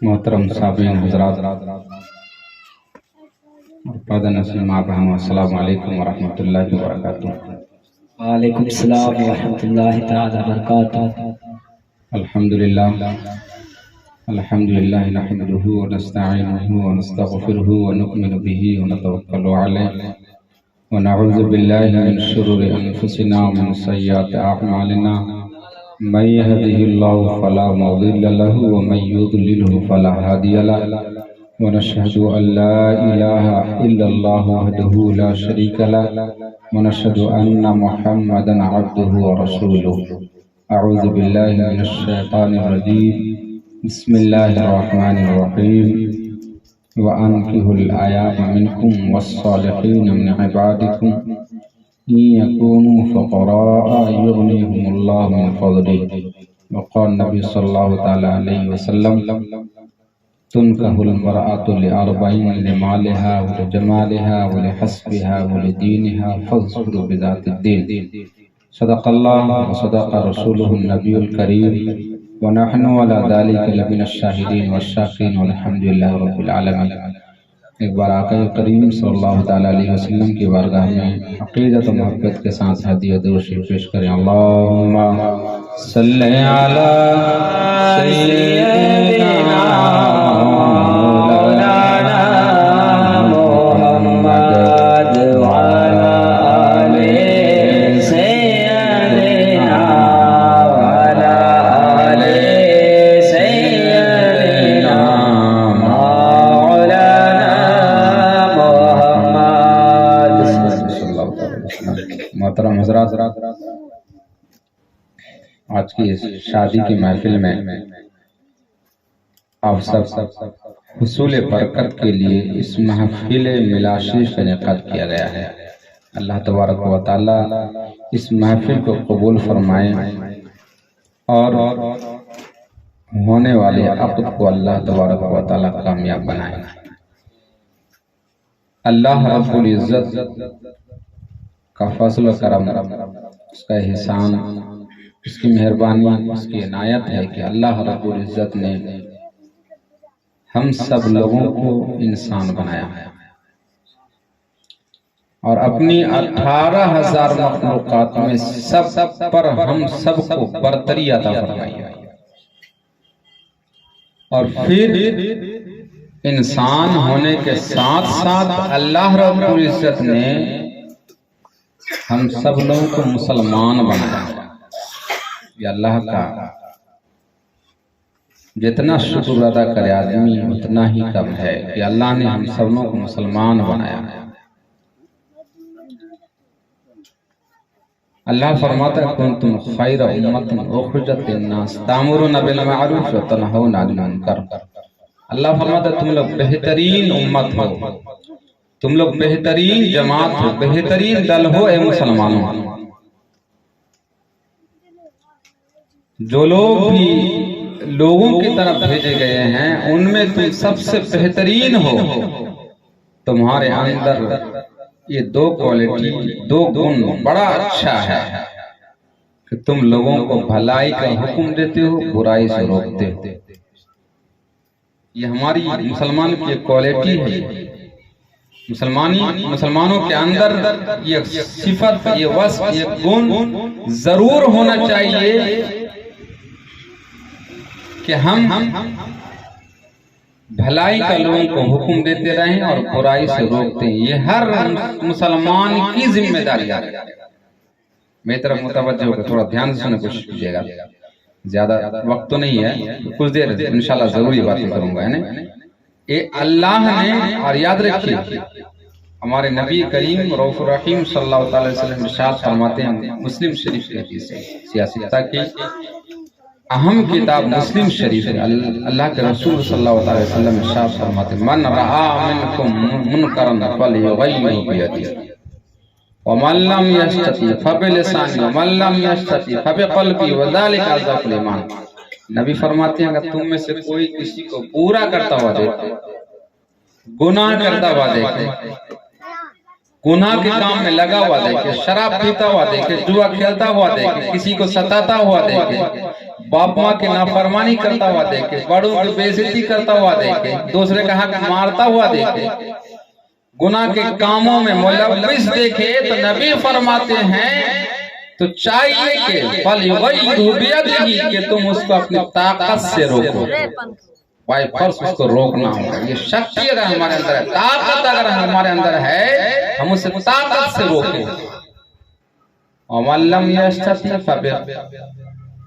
मोहतरम साबिन हजरात और पादा नसीम आबहम अस्सलामु अलैकुम वरहमतुल्लाहि वबरकातुहू। वालेकुम सलाम व रहमतुल्लाहि तआला व बरकातुहू। अल्हम्दुलिल्लाह नहमदुहु व नस्तईनुहु व नस्तगफिरुहु व नु'मिनु बिही व नतवक्कलु अलैहि व नऊज़ु बिल्लाहि मिन शुरूरि अनफुसिना व मिन सय्यिआति अअमालिना। मन यहदिहिल्लाहु फला मुदिल्ल लहु व मन युद्लिलहु फला हादिय लहु व नशहदु अल्ला इलाहा इल्लल्लाहु वहदहु ला शरीका लहु व नशहदु अन्ना मुहम्मदन अब्दुहु व रसूलुहु। अऊज़ु बिल्लाहि मिनश शैतानिर रजीम। बिस्मिल्लाहिर रहमानिर रहीम। व अनकिहुल अयाम मिनकुम वस्सालिहीन मिन इबादिकुम इन यकूनु फक़राअ युग़निहुमुल्लाहु मिन फ़ज़लिही। व क़ाल नबी सल्लल्लाहु तआला अलैहि वसल्लम तुनकहुल मरअतु लिअरबईन लिमालिहा व लिजमालिहा व लिहस्बिहा व लिदीनिहा फ़ज़्फ़र बिज़ातिद्दीन। सदक़ल्लाह व सदक़ रसूलुहुन नबियुल करीम व नहनु अला ज़ालिका लमिनश शाहिदीन वश्शाकिरीन वल्हम्दुलिल्लाहि रब्बिल आलमीन। एक बार आका करीम सल्लल्लाहु तआला अलैहि वसल्लम की बारगाह में अक़ीदत और मोहब्बत के साथ हदिया दुरूद पेश करें। अल्लाहुम्मा सल्लि अला सय्यिदिना मौलाना मुहम्मद व अला आलि सय्यिदिना व अला आलि सय्यिदिना मौलाना मुहम्मद सल्लल्लाहु अलैहि वसल्लम। मोहतरम हज़रात, आज की इस शादी की महफिल में आप सब हुसूल बरकत के लिए इस महफिल मिलाशिफ का इनेकाद किया गया है। अल्लाह तबारक व तआला इस महफिल को कबूल फरमाए और होने वाले अक़द को अल्लाह तबारक व तआला कामयाब बनाए। अल्लाह रब्बुल इज़्ज़त का फज़ल व करम, उसका एहसान, उसकी मेहरबानी, उसकी इनायत है कि अल्लाह रब्बुल इज़्ज़त ने हम सब लोगों को इंसान बनाया है और अपनी 18,000 मखलूक़ात में सब पर हम सबको बरतरी अता फरमाई है। और फिर इंसान होने के साथ साथ अल्लाह रब्बुल इज़्ज़त ने हम सब लोगों को मुसलमान बनाया है। ये अल्लाह का जितना शुक्र अदा करे आदमी उतना ही कम है कि अल्लाह ने हम सब लोगों को मुसलमान बनाया है। अल्लाह फरमाता है कुंतुम खैर उम्मतिन उखरिजत लिन्नास तामुरूना बिल मारूफ व तनहौना अनिल मुनकर। अल्लाह फरमाता है तुम लोग बेहतरीन उम्मत हो, तुम लोग बेहतरीन जमात हो, बेहतरीन दल हो ए मुसलमानों। जो लोग भी लोगों की तरफ भेजे गए हैं उनमें तुम सबसे बेहतरीन हो। तुम्हारे अंदर ये दो क्वालिटी, दो गुण बड़ा अच्छा है कि तुम लोगों को भलाई का हुक्म देते हो, बुराई से रोकते हो। ये हमारी मुसलमान की क्वालिटी है। मुसलमानों के अंदर ये सिफत, ये वस्फ, ये गुण जरूर होना चाहिए कि हम भलाई का लोगों को हुक्म देते रहें और बुराई से रोकते हैं। ये हर मुसलमान की जिम्मेदारी है। मेरी तरफ मुतवज्जो होकर थोड़ा ध्यान से सुनने की कोशिश कीजिएगा। ज्यादा वक्त तो नहीं है, तो कुछ देर इंशाल्लाह जरूरी बातें करूंगा, है ना। ये अल्लाह ने, और याद रखिए हमारे नबी करीम रऊफ़ुर रहीम सल्लल्लाहु अलैहि वसल्लम इरशाद फरमाते हैं, मुस्लिम शरीफ की हदीस है, सियासत की अहम किताब मुस्लिम शरीफ है। अल्लाह के रसूल सल्लल्लाहु अलैहि वसल्लम इरशाद फरमाते मन रआ मिनकुम मुनकरन फलयुग़य्यिरहु बियदिही व मन लम यस्तति फबिलिसानिही व मन लम यस्तति फबिक़ल्बिही व ज़ालिका अज़अफ़ुल ईमान। नबी फरमाते हैं अगर तुम में से कोई किसी को बुरा करता हुआ देखे, गुनाह करता हुआ देखे, गुनाह के काम में लगा हुआ देखे, शराब पीता हुआ देखे, जुआ खेलता हुआ देखे, किसी को सताता हुआ देखे, बाप माँ की नाफरमानी करता हुआ देखे, बड़ों की बेइज्जती करता हुआ देखे, दूसरे का हक मारता हुआ देखे, गुनाह के कामों में मुलव्विस देखे, तो नबी फरमाते हैं तो चाहिए कि कि तुम उसको अपनी ताकत से रोको। बाय फोर्स उसको रोकना होगा। ये शक्ति अगर हमारे अंदर है, ताकत अगर हमारे अंदर है, हम उसे ताकत से रोकें।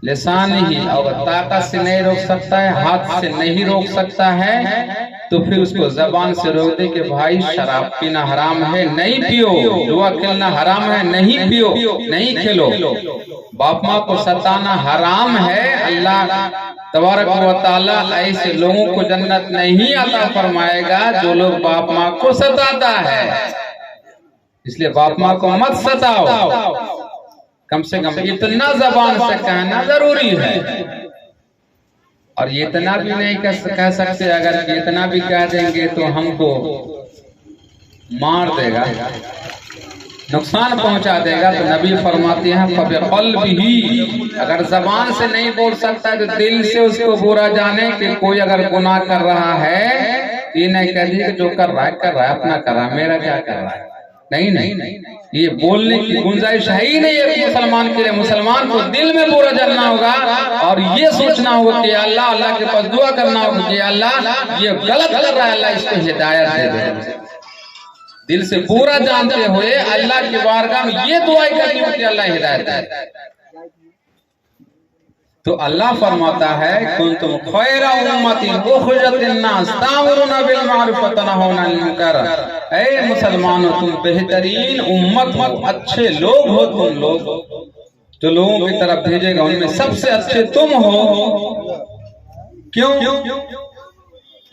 लिसान ही, अगर ताकत से नहीं रोक सकता है, हाथ से नहीं रोक सकता है, तो फिर उसको जबान से रोक दे कि भाई शराब पीना हराम है, नहीं पियो, जुआ खेलना हराम है, नहीं पियो, नहीं खेलो, बाप माँ को सताना हराम है। अल्लाह तबारक व तआला ऐसे लोगों को जन्नत नहीं अता फरमाएगा जो लोग बाप माँ को सताता है। इसलिए बाप माँ को मत सताओ, कम से कम इतना जबान से कहना जरूरी है। और ये इतना भी नहीं कह सकते, अगर इतना भी कह देंगे तो हमको मार देगा, नुकसान पहुंचा देगा। तो नबी फरमाते हैं फ़बिक़ल्बिही, अगर जबान से नहीं बोल सकता तो दिल से उसको बुरा जाने कि कोई अगर गुनाह कर रहा है, ये नहीं कह दिए कि जो कर रहा है अपना कर रहा है, मेरा क्या कर रहा है। नहीं, ये बोलने की गुंजाइश है ही नहीं है मुसलमान के लिए। मुसलमान को दिल में बुरा जलना होगा और ये सोचना होगा कि अल्लाह के पास दुआ करना होगा कि अल्लाह ये गलत कर रहा है, अल्लाह इसको हिदायत दे दे। दिल से पूरा जानते हुए अल्लाह की बारगाह में ये दुआ करनी होगी कि अल्लाह हिदायत दे। तो अल्लाह फरमाता है कुंतुम खैरा उम्मतिन उखरिजत लिन्नास तामुरुना बिल मारूफ व तनहौना अनिल मुनकर। ऐ मुसलमानों, तुम बेहतरीन उम्मत हो, अच्छे लोग हो, तुम लोग जो लोगों की तरफ भेजेगा उनमें सबसे अच्छे तुम हो। क्यों?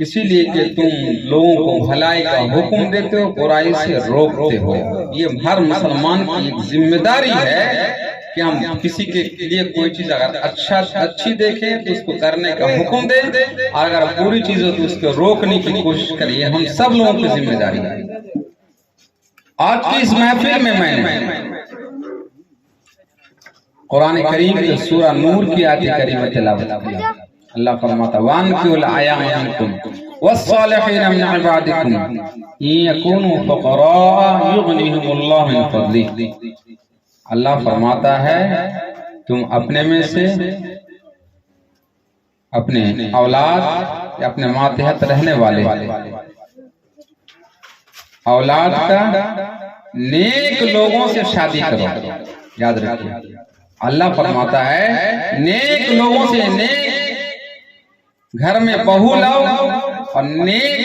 इसीलिए कि तुम लोगों को भलाई का हुक्म देते हो, बुराई से रोकते हो। ये हर मुसलमान की एक जिम्मेदारी है कि हम किसी के लिए कोई चीज अगर अच्छी देखें तो उसको करने का हुक्म दें, और अगर बुरी चीज हो तो उसको रोकने की कोशिश करिए। हम सब लोगों की जिम्मेदारी है। आज की इस महफिल में मैंने कुरान करीम की सूरह नूर की आयत करीमा तिलावत किया। अल्लाह फरमाता वानकिहुल अयाम मिनकुम वस्सालिहीन मिन इबादिकुम इन यकूनु फक़रा युग़निहुमुल्लाहु मिन फ़ज़लिही। अल्लाह फरमाता है तुम अपने में से अपने औलाद या अपने मातहत रहने वाले औलाद का नेक लोगों से शादी करो। याद रखिए, अल्लाह फरमाता है नेक लोगों से, नेक घर में बहू लाओ और नेक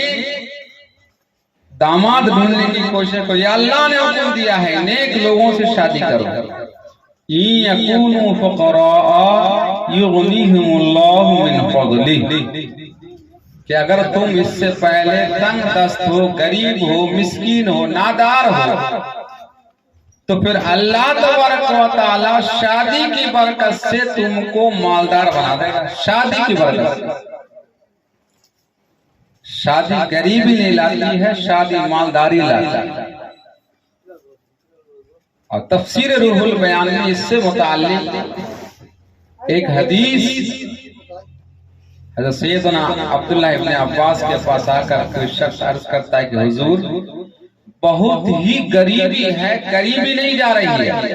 दामाद ढूंढने की कोशिश करो। ये अल्लाह ने हुक्म दिया है, नेक लोगों से शादी करो। इन यकूनु फक़रा युग़निहुमुल्लाहु मिन फ़ज़लिही, कि अगर तुम इससे पहले तंग दस्त हो, गरीब हो, मिस्कीन हो, नादार हो, तो फिर अल्लाह तबारक व तआला शादी की बरकत से तुमको मालदार बना देगा। शादी की बरकत से। शादी गरीबी नहीं लाती है, शादी मालदारी लाती है। और तफसीर रूहुल बयान में इससे मुताल्लिक एक हदीस हज़रत सैयदना अब्दुल्ला इब्न अब्बास के पास आकर कोई शख्स अर्ज करता है कि हुजूर बहुत ही गरीबी है, गरीबी नहीं जा रही है,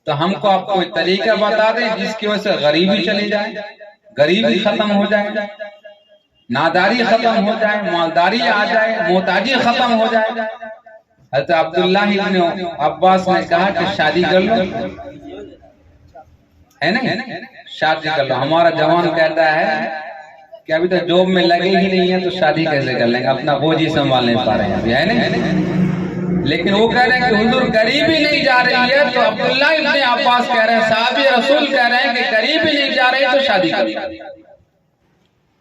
तो हमको आप कोई तरीका बता दें जिसकी वजह से गरीबी चली जाए, गरीबी खत्म हो जाए, नादारी खत्म हो जाए, मालदारी आ जाए, मोहताजी खत्म हो जाए। हज़रत अब्दुल्ला इब्न अब्बास ने कहा कि शादी कर लो, है ना, शादी कर लो। हमारा जवान कहता है कि अभी तो जॉब में लगे ही नहीं है तो शादी कैसे कर लेंगे, अपना बोझ ही संभाल नहीं पा रहे हैं अभी, है ना। लेकिन वो कह रहे हैं कि हुजूर गरीबी नहीं जा रही है, तो अब्दुल्ला इब्न अब्बास कह रहे हैं, साहबी रसूल कह रहे हैं कि गरीबी नहीं जा रही तो शादी कर।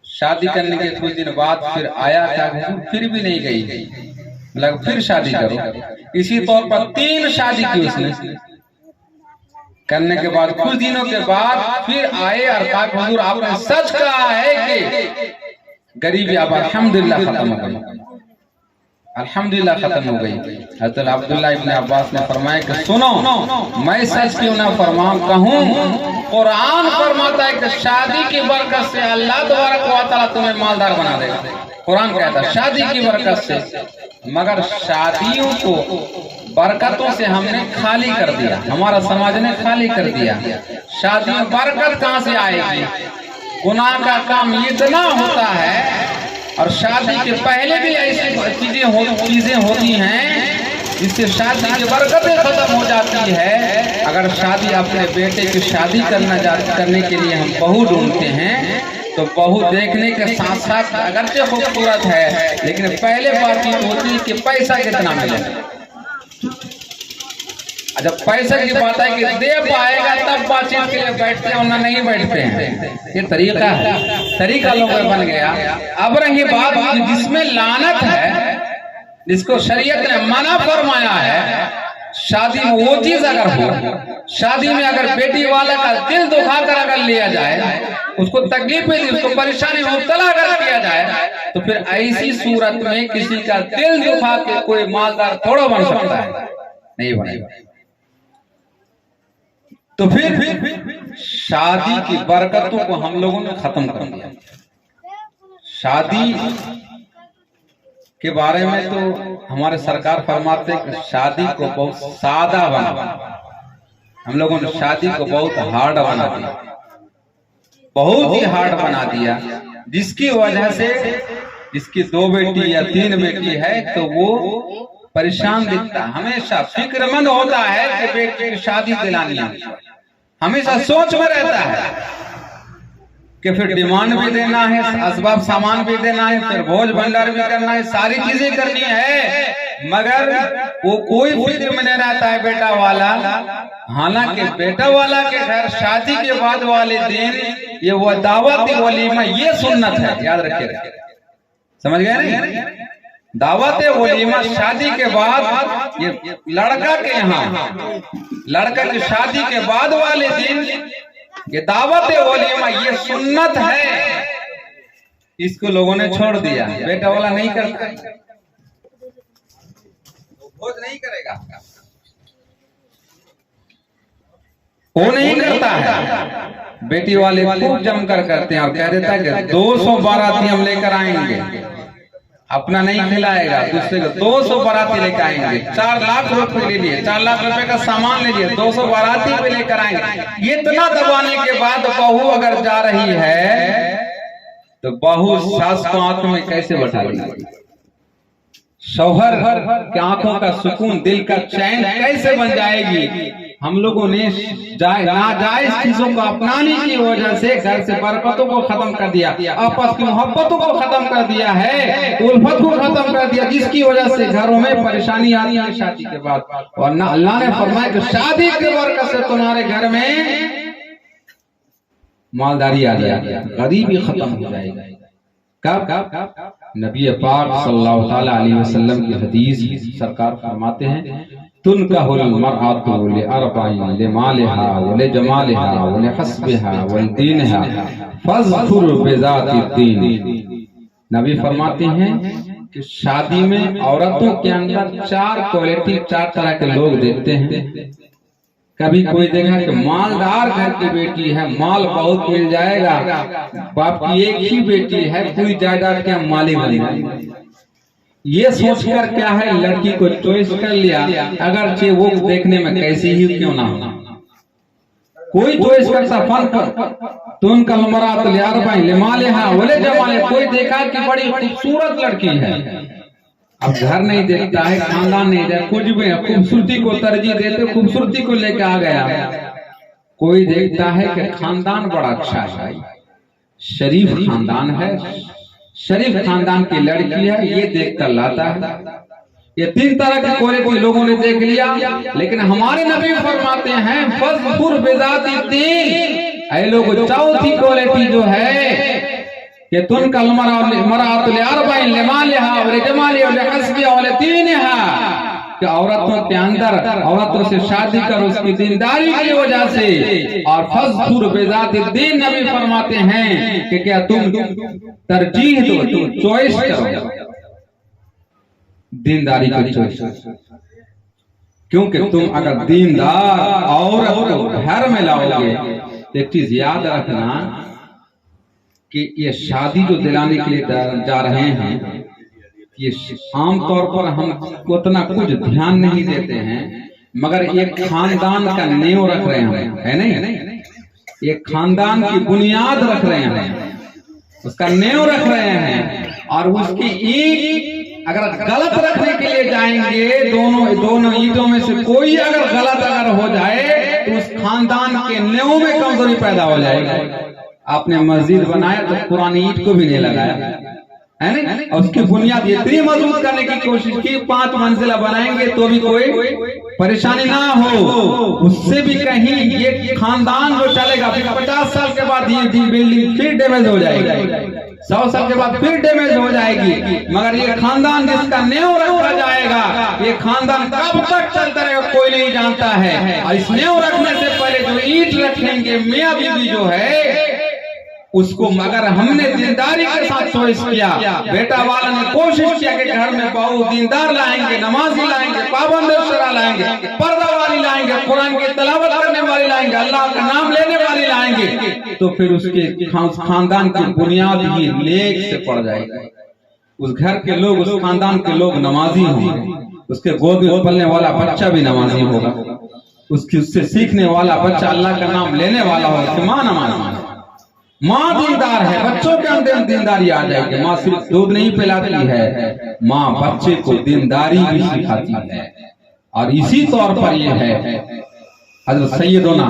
शादी करने के कुछ दिन बाद फिर आया था, फिर भी नहीं गई, मतलब फिर शादी करो। इसी तौर पर 3 शादी की उसने। करने के बाद कुछ दिनों के बाद फिर आए और कहा हुजूर आपने सच कहा है कि गरीबी अब अल्हम्दुलिल्लाह खत्म हो गई। अल्हम्दुलिल्लाह खत्म हो गई। हज़रत अब्दुल्लाह इब्न अब्बास ने फरमाया कि सुनो, मैं सच क्यों ना कहूँ, कुरान फरमाता है कि शादी की बरकत से अल्लाह तबारक व तआला तुम्हें मालदार बना देगा। कुरान कहता है शादी की बरकत से, मगर शादियों को बरकतों से हमने खाली कर दिया, हमारा समाज ने खाली कर दिया। शादी में बरकत कहाँ से आएगी? गुनाह का काम इतना होता है, और शादी के पहले भी ऐसी चीजें होती हैं जिससे शादी की बरकतें खत्म हो जाती है। अगर शादी अपने बेटे की शादी करने के लिए हम बहू ढूंढते हैं तो बहू देखने के साथ साथ अगरचे खूबसूरत है, लेकिन पहले बातचीत होती है कि पैसा कितना मिलेगा। जब पैसे की बात है कि दे पाएगा तब बातचीत के लिए बैठते हैं, वरना नहीं बैठते हैं। ये तरीका लोगों में बन गया। अब रही बात जिसमें लानत है, जिसको शरीयत ने मना फरमाया है, शादी में वो चीज अगर हो, शादी में अगर बेटी वाला का दिल दुखाकर अगर लिया जाए, उसको तकलीफ में उसको परेशानी में मुब्तला अगर किया जाए, तो फिर ऐसी सूरत में किसी का दिल दुखा के कोई मालदार थोड़ा बन सकता है? नहीं बनेगा। तो फिर शादी की बरकतों को हम लोगों ने खत्म कर दिया। शादी के बारे में तो हमारे सरकार फरमाते हैं कि शादी को बहुत सादा बना, हम लोगों ने शादी को बहुत हार्ड बना दिया, बहुत ही हार्ड बना दिया, जिसकी वजह से जिसकी 2 बेटी या 3 बेटी है तो वो परेशान दिखता, हमेशा फिक्रमंद होता है कि बेटी की शादी दिलानी है, हमेशा सोच में रहता है कि फिर डिमांड भी देना है, असबाब सामान भी देना है, फिर भोज भंडार भी करना है, सारी चीजें करनी है, मगर वो कोई फिक्र में नहीं रहता है बेटा वाला। हालांकि बेटा वाला के घर शादी के बाद वाले दिन ये वो दावत वलीमा ये सुन्नत है, याद रखिए, समझ गए नहीं? दावत वलीमा शादी के बाद, ये लड़का के यहाँ लड़का की शादी के बाद वाले दिन ये दावत वलीमा ये सुन्नत है, इसको लोगों ने छोड़ दिया। बेटा वाला नहीं करता, भोज नहीं करेगा, वो नहीं करता है। बेटी वाले खूब जमकर करते हैं और कह देता है कि 200 बाराती हम लेकर आएंगे, अपना नहीं खिलाएगा, दूसरे को 200 बाराती लेकर आएंगे, 4 लाख रुपए ले लिए, 4 लाख रुपए का सामान ले लिए, 200 बाराती पे लेकर आएंगे। इतना दबाने के बाद बहू अगर जा रही है तो बहू सास को आंख में कैसे बैठा लेगी? शौहर की आंखों का सुकून, दिल का चैन कैसे बन जाएगी? हम लोगों ने नाजायज चीजों को अपनाने की वजह से घर से बरकतों को खत्म कर दिया, आपस की मोहब्बतों को खत्म कर दिया है, उल्फत को खत्म कर दिया, जिसकी वजह से घरों में परेशानी आ रही है शादी के बाद। और अल्लाह ने फरमाया कि शादी के बरकत से तुम्हारे घर में मालदारी आ जाएगी, गरीबी खत्म हो जाएगी। कब? नबी पाक सल्लल्लाहु अलैहि वसल्लम की हदीस, सरकार फरमाते हैं तुनकाहुल मरअतु लिअरबाइन लिमालिहा वलिजमालिहा वलिहस्बिहा वलिदीनिहा फज़कुर बिज़ातिद्दीन। नबी फरमाते हैं कि शादी में औरतों के अंदर 4 क्वालिटी, 4 तरह के लोग देखते हैं। कभी कोई देखा कि मालदार घर की बेटी है, माल बहुत मिल जाएगा, बाप की एक ही बेटी है, पूरी जायदाद के मालिक बनेगा, ये सोचकर क्या है लड़की को चॉइस कर लिया, अगरचे वो देखने में कैसी ही क्यों ना हो। कोई चॉइस करता फन कर तो उनका मरात लियारबाइन लिमालिहा वले जमाले, कोई देखा कि बड़ी खूबसूरत लड़की है, अब घर नहीं देखता है, खानदान नहीं देखता, कुछ भी खूबसूरती को तरजीह देते, खूबसूरती को लेकर आ गया। कोई देखता है कि खानदान बड़ा अच्छा है, शरीफ खानदान है, शरीफ खानदान की लड़की है, ये देखकर लाता है। ये 3 तरह की क्वालिटी लोगों ने देख लिया, लेकिन हमारे नबी फरमाते हैं फज़कुर बिज़ातिद्दीन, ऐ लोगों चौथी क्वालिटी जो है कि तुनकल मरअतु लिअरबाइन लिमालिहा वलिजमालिहा वलिहस्बिहा वलिदीनिहा, कि औरतों के अंदर औरतों से शादी कर उसकी दीनदारी की वजह से, और फज़कुर बिज़ातिद्दीन नबी फरमाते हैं कि क्या तुम तरजीह दो, तुम चॉइस करो, दीनदारी को चॉइस। क्योंकि तुम अगर दीनदार औरत को घर में लाओगे तो एक चीज याद रखना कि ये शादी जो दिलाने के लिए जा रहे हैं, ये आमतौर पर हम उतना कुछ ध्यान नहीं देते हैं, मगर एक खानदान का नींव रख रहे हैं, है नहीं? एक खानदान की बुनियाद रख रहे हैं, उसका नींव रख रहे हैं। और उसकी ईंट अगर गलत रखने के लिए जाएंगे, दोनों ईंटों में से कोई अगर गलत हो जाए तो उस खानदान के नींव में कमजोरी पैदा हो जाएगी। आपने मस्जिद बनाया तो पुरानी ईंट को भी नहीं लगाया, है नहीं? और उसकी बुनियाद इतनी मजबूत करने की कोशिश की, 5 मंजिला बनाएंगे तो भी कोई परेशानी ना हो। उससे भी कहीं ये खानदान जो चलेगा, फिर 50 साल के बाद ये बिल्डिंग फिर डैमेज हो जाएगी, 100 साल के बाद फिर डैमेज हो जाएगी। मगर ये खानदान जिसका नींव रखा जाएगा, ये खानदान कब तक चलता रहेगा कोई नहीं जानता है। और इस नींव रखने से पहले जो ईंट रखेंगे मियां बीवी जो है, उसको अगर हमने दीनदारी के साथ चॉइस किया, बेटा वाला ने कोशिश किया कि घर में बहू दीनदार लाएंगे, नमाजी लाएंगे, पाबंद शरा लाएंगे, पर्दा वाली लाएंगे, कुरान की तिलावत करने वाली लाएंगे, अल्लाह का नाम लेने वाली लाएंगे, तो फिर उसके खानदान की बुनियाद ही नेक से पड़ जाएगी। उस घर के लोग, उस खानदान के लोग नमाजी होंगे, उसके गोद में पलने वाला बच्चा भी नमाजी होगा, उससे सीखने वाला बच्चा अल्लाह का नाम लेने वाला होगा। माँ नमाजी, माँ दीनदार है, बच्चों के अंदर दीनदारी आ जाएगी। माँ सिर्फ दूध नहीं पिलाती है, माँ बच्चे को दीनदारी भी सिखाती है। और इसी तौर पर ये है हजरत सैयदना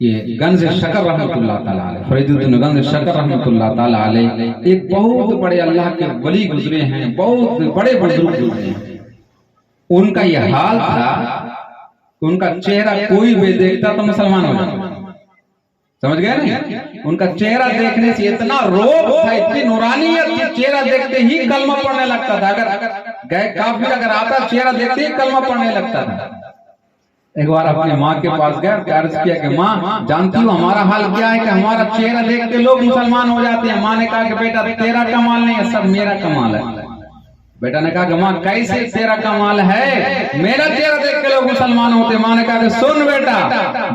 ये गंज शकर रहमतुल्लाह ताला अलैह, फरीदुद्दीन गंज शकर रहमतुल्लाह ताला अलैह एक बहुत बड़े अल्लाह के वली गुजरे हैं, बहुत बड़े बुजुर्ग गुजरे हैं। उनका यह हाल था, उनका चेहरा कोई भी देखता तो मुसलमान हो जाता, समझ गए ना? उनका चेहरा देखने से इतना रोब था, इतनी नूरानियत थी, चेहरा देखते ही कलमा पढ़ने लगता था। अगर गए काफिर अगर आता, चेहरा देखते ही कलमा पढ़ने लगता था। एक बार अपनी माँ के पास गया, अर्ज किया कि माँ जानती हो हमारा हाल क्या है, कि हमारा चेहरा देखते लोग मुसलमान हो जाते हैं। माँ ने कहा कि बेटा तेरा कमाल नहीं है, सब मेरा कमाल है। बेटा ने कहा कि माँ कैसे तेरा कमाल है, मेरा चेहरा देख के लोग मुसलमान होते। माँ ने कहा कि सुन बेटा,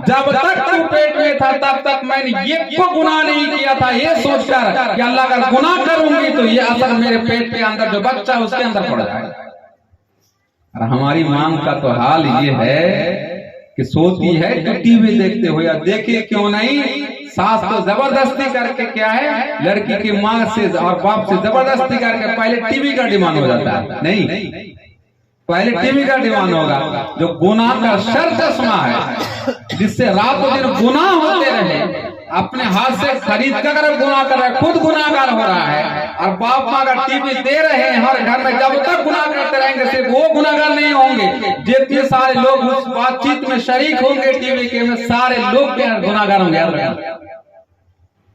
जब तक तू पेट में था तब तक मैंने ये को गुनाह नहीं किया था, ये सोचकर कि अल्लाह अगर गुनाह करूंगी तो ये असर मेरे पेट के अंदर जो बच्चा उसके अंदर पड़ जाएगा। और हमारी माँ का तो हाल ये है कि सोती है कि टीवी देखते हो, या देखे क्यों नहीं, सास तो जबरदस्ती करके क्या है, लड़की की माँ से और बाप से जबरदस्ती करके पहले टीवी का डिमांड हो जाता है। नहीं, पहले टीवी का डिमांड होगा, जो गुनाह का शर चश्मा है, जिससे रातों दिन गुनाह होते रहे, अपने हाथ से खरीद कर गुनाह कर रहा है, खुद गुनाहगार हो रहा है। और बाप माँ का टीवी दे रहे हैं हर घर में, जब तक गुनाह करते रहेंगे सिर्फ वो गुनाहगार नहीं होंगे, जितने सारे लोग उस बातचीत में शरीक होंगे टीवी के में, सारे लोग गुनाहगार होंगे।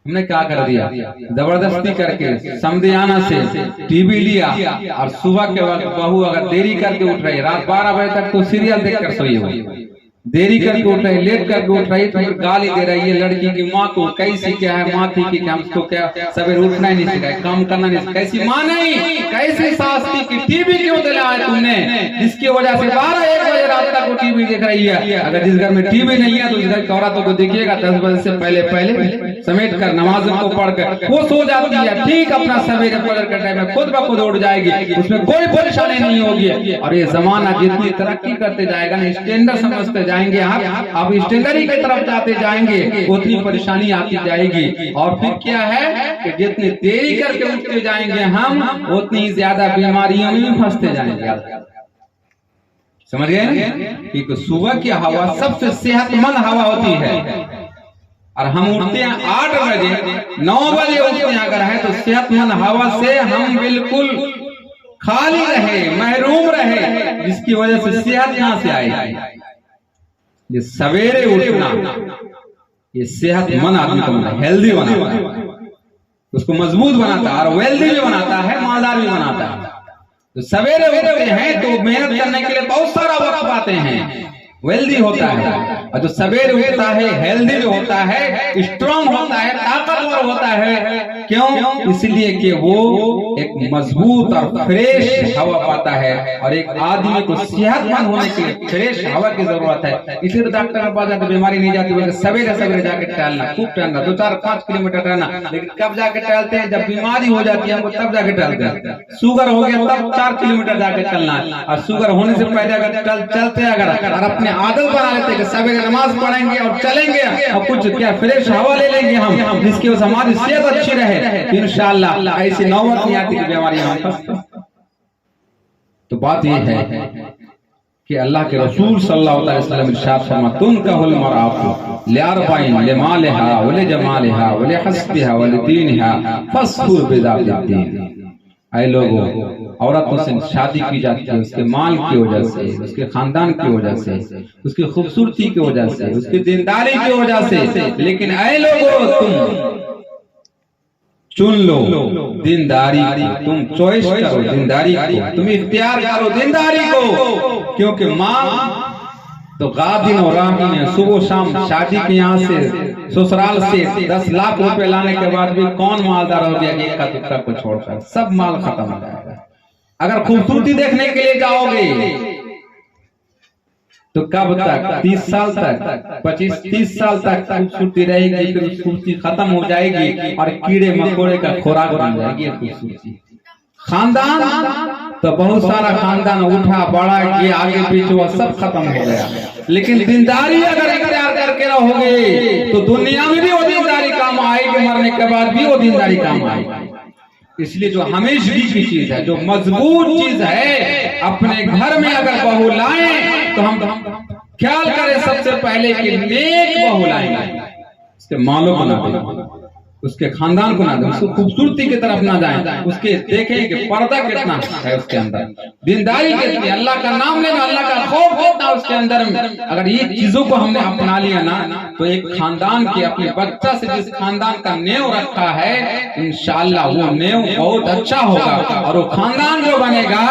हमने क्या कर दिया, जबरदस्ती करके समधियाना से टीवी लिया, और सुबह के वक्त बहू अगर देरी करके उठ रही, रात 12 बजे तक तो सीरियल देखकर सोई हुई, देरी करके उठ रही, लेट करके उठ रही, तो फिर गाली दे रही है लड़की की माँ को। कैसी क्या है माँ थी कि हमको क्या सवेरे उठना ही नहीं सिखाया, काम करना नहीं सिखाया। कैसी माँ नहीं, कैसी सास थी कि टीवी क्यों दिलाया तुमने, जिसकी वजह से 12-1 बजे रात तक वो टीवी देख रही है। अगर जिस घर में टीवी नहीं है तो उस घर की औरतों को देखिएगा 10 बजे से पहले समेट कर नमाज को पढ़कर वो सो जाती है, ठीक अपना सवेरे फजर के टाइम में खुद ब खुद उठ जाएगी, उसमें कोई परेशानी नहीं होगी। और ये जमाना जितनी तरक्की करते जाएगा ना, स्टैंडर्ड समझते जाएंगे आप स्टैंडर्ड की तरफ जाते जाएंगे, उतनी परेशानी आती जाएगी। और फिर क्या है कि जितनी देरी करके उठते जाएंगे हम, उतनी ज्यादा बीमारियों में भी फंसते जाएंगे। समझ गए? कि सुबह की हवा सबसे सेहतमंद हवा होती है, और हम उठते हैं 8 बजे 9 बजे उठते हैं अगर है तो सेहतमंद हवा से हम बिल्कुल खाली रहे, महरूम रहे, जिसकी वजह से सेहत यहाँ से आए। ये सवेरे उठना ये सेहतमंद आदमी को बनाता है, हेल्दी बनाता है, उसको मजबूत बनाता है और वेल्दी भी बनाता है, मालदार भी बनाता है। तो सवेरे उठते हैं तो मेहनत करने के लिए बहुत सारा वक्त पाते हैं, वेल्दी होता है, और जो सवेरे उठता है हेल्दी भी होता है, स्ट्रांग होता है, ताकतवर होता है। क्यों? इसलिए कि वो एक मजबूत और फ्रेश हवा पाता है, और एक आदमी को सेहतमंद होने के लिए फ्रेश हवा की जरूरत है। इसलिए तो डॉक्टर के पास जाते बीमारी नहीं जाती, बल्कि सवेरे सवेरे जाके टहलना, खूब टहलना, 2-4-5 किलोमीटर टहलना। लेकिन कब जाके टहलते हैं? जब बीमारी हो जाती है हमको, तब जाके टहलते हैं। शुगर हो गया तब 4 किलोमीटर जाके चलना है, और शुगर होने से पहले अगर चलते अगर और अपने आदत बना लेते कि सवेरे नमाज पढ़ेंगे और चलेंगे और कुछ क्या फ्रेश हवा ले लेंगे हम, जिसकी वजह से हमारी सेहत अच्छी रहे, तो इंशाअल्लाह ऐसी नौबत नहीं आती कि बीमारी हम फंसते। तो बात यह है कि अल्लाह के रसूल सल्लल्लाहु अलैहि वसल्लम इरशाद फरमाते हैं, तुनकहुल मरअतु लिअरबइन लिमालिहा व लिजमालिहा व लिहस्बिहा व लिदीनिहा फस्फुर बिज़ातिद्दीन। ऐ लोगों, औरतों से शादी की जाती है उसके माल की वजह से, उसके खानदान की वजह से, उसकी खूबसूरती की वजह से, उसकी दीनदारी की वजह से। लेकिन ऐ लोगों, तुम चुन लो दीनदारी को, तुम चॉइस करो दीनदारी को, तुम इख्तियार करो दीनदारी को। क्योंकि माँ तो गादिन और रामीन है, सुबह शाम शादी के यहाँ से ससुराल से 10 लाख रुपए लाने के बाद भी कौन मालदार हो गया कि इक्का दुक्का को छोड़कर सब माल खत्म हो जाएगा। अगर खूबसूरती देखने के लिए जाओगे तो कब तक? 30 साल तक, 25-30 साल तक खूबसूरती रहेगी, फिर खूबसूरती खत्म हो जाएगी और कीड़े मकोड़े का खुराक बन जाएगी खूबसूरती। खानदान तो बहुत सारा खानदान उठा बड़ा किया, आगे पीछे वो सब खत्म हो गया। लेकिन दीनदारी अगर इख्तियार करके रहोगे तो दुनिया में भी वो दीनदारी काम आएगी, मरने के बाद भी वो दीनदारी काम आएगी। इसलिए जो हमेशगी की चीज है, जो मजबूत चीज है, अपने घर में अगर बहू लाएं तो हम ख्याल करें सबसे पहले कि नेक बहू लाएंगे, उसके मालों को ना दें, उसके खानदान को ना दें, उसको खूबसूरती की तरफ ना जाएं, उसके देखें कि पर्दा कितना है उसके अंदर, दीनदारी कितनी, अल्लाह का नाम लेना, अल्लाह का खौफ कितना उसके अंदर में। अगर ये चीजों को हमने अपना लिया ना, तो एक खानदान के अपने बच्चा से जिस खानदान का नेव रखा है, इंशाअल्लाह वो नेव बहुत अच्छा होगा, और वो खानदान जो बनेगा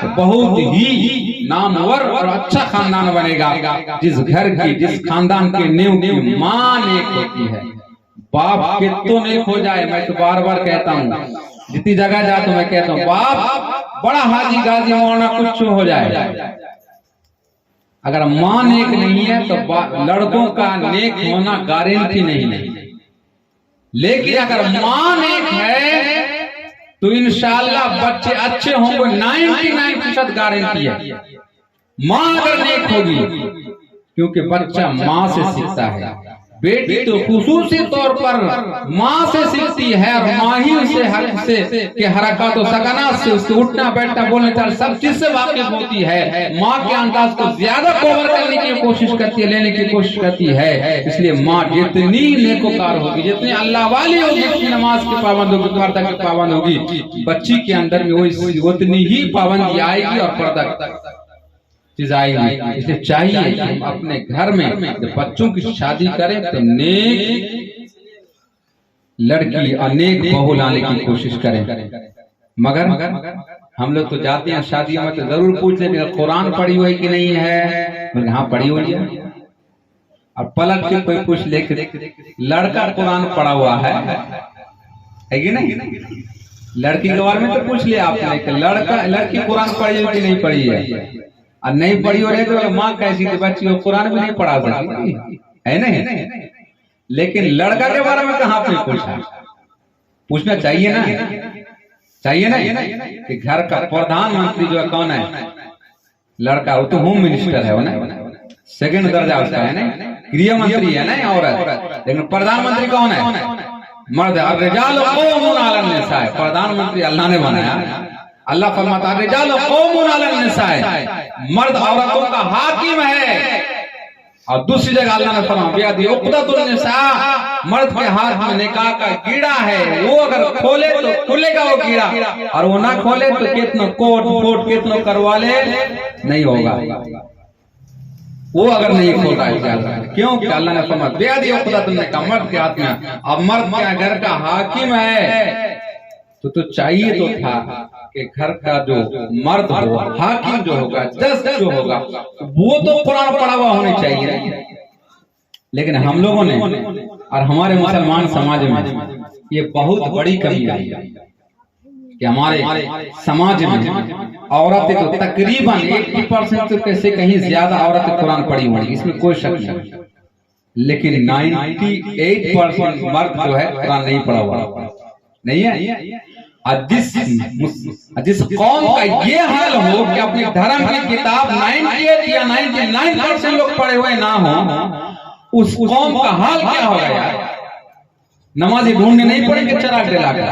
तो बहुत ही नामवर और अच्छा खानदान बनेगा। जिस घर की, जिस खानदान के नेव की मां नेक होती है, बाप कितो नेक हो जाए, मैं तो बार बार कहता हूँ, जितनी जगह जाता हूँ मैं कहता हूँ, बाप बड़ा हाजी गाजी मौलाना कुछ हो जाए, अगर मां नेक नहीं है तो लड़कों का नेक होना गारंटी नहीं है। लेकिन अगर मां नेक है तो इंशाअल्लाह बच्चे अच्छे होंगे, 99% गारंटी है। मां अगर नेक होगी, क्योंकि बच्चा मां से सीखता है, बेटी तो खुसूसी तौर पर माँ से सीखती है, और माँ ही उसे के हरकत और सकनात से, उसके उठना बैठना बोलने का सब चीज से वाकिफ होती है। माँ के अंदाज को ज्यादा कवर करने की कोशिश करती है, लेने की कोशिश करती है। इसलिए माँ जितनी नेकोकार होगी, जितनी अल्लाह वाली होगी, जितनी नमाज की पाबंद होगी, पर्दा की पाबंद होगी, बच्ची के अंदर में उतनी ही पाबंदी आएगी और पर्दा चीज आएगी। इसलिए चाहिए कि हम अपने घर में जब बच्चों की शादी करें तो नेक लड़की और नेक बहू लाने की कोशिश करें। मगर हम लोग तो जाते हैं शादियों में तो जरूर पूछ लेते हैं कुरान पढ़ी हुई कि नहीं है, हाँ पढ़ी हुई है, और पलट के कोई पूछ ले लड़का कुरान पढ़ा हुआ है कि नहीं, लड़की के बारे में तो पूछ लिया आपने कि लड़की कुरान पढ़ी हुई कि नहीं पढ़ी है, और नहीं पढ़ी हो रही तो माँ कैसी थी, बच्ची को कुरान भी नहीं पढ़ा सकती है नहीं। लेकिन लड़का के बारे में कहाँ पे पूछा, पूछना चाहिए ना, चाहिए ना कि घर का प्रधानमंत्री जो है कौन है, लड़का, वो तो होम मिनिस्टर है, वो ना सेकंड दर्जा उसका है ना, गृह मंत्री है ना औरत, लेकिन प्रधानमंत्री कौन है, मर्द। अब रिजाल कौमुन अलन निसा, प्रधानमंत्री अल्लाह ने बनाया, अल्लाह फरमाता है रिजाल कौमुन अलन निसा, मर्द औरतों का हाकिम है। और दूसरी जगह अल्लाह ने फरमाया उक़दतुन निसा, मर्द के हाथ में निकाह का कीड़ा है, वो अगर खोले तो खुलेगा वो कीड़ा, और वो ना खोले तो कितनो कोट फोट कितनो करवा ले नहीं होगा, वो अगर नहीं खोल रहा है। क्यों? कि अल्लाह ने फरमाया बेअदी उक़दतुन निकाह, मर्द के हाथ में। अब मर्द के घर का हाकिम है तो चाहिए तो था कि घर का जो मर्द हो, हाकिम जो होगा, जज जो होगा, वो तो कुरान पढ़ा हुआ होना चाहिए। लेकिन हम लोगों ने और हमारे मुसलमान समाज में ये बहुत बड़ी कमी आई है कि हमारे समाज में औरतें तो तकरीबन 80% तो कैसे कहीं ज्यादा औरतें कुरान पढ़ी होंगी, इसमें कोई शक नहीं। लेकिन 98% मर्द जो है कुरान नहीं पढ़ा हुआ नहीं है। जिस कौम का ये हाल हो कि अपने धर्म की किताब 98 या 99% लोग पढ़े हुए ना हो, उस कौम का हाल क्या होगा यार। नमाज़ी ढूंढने नहीं पड़ेंगे चराग दिलाकर,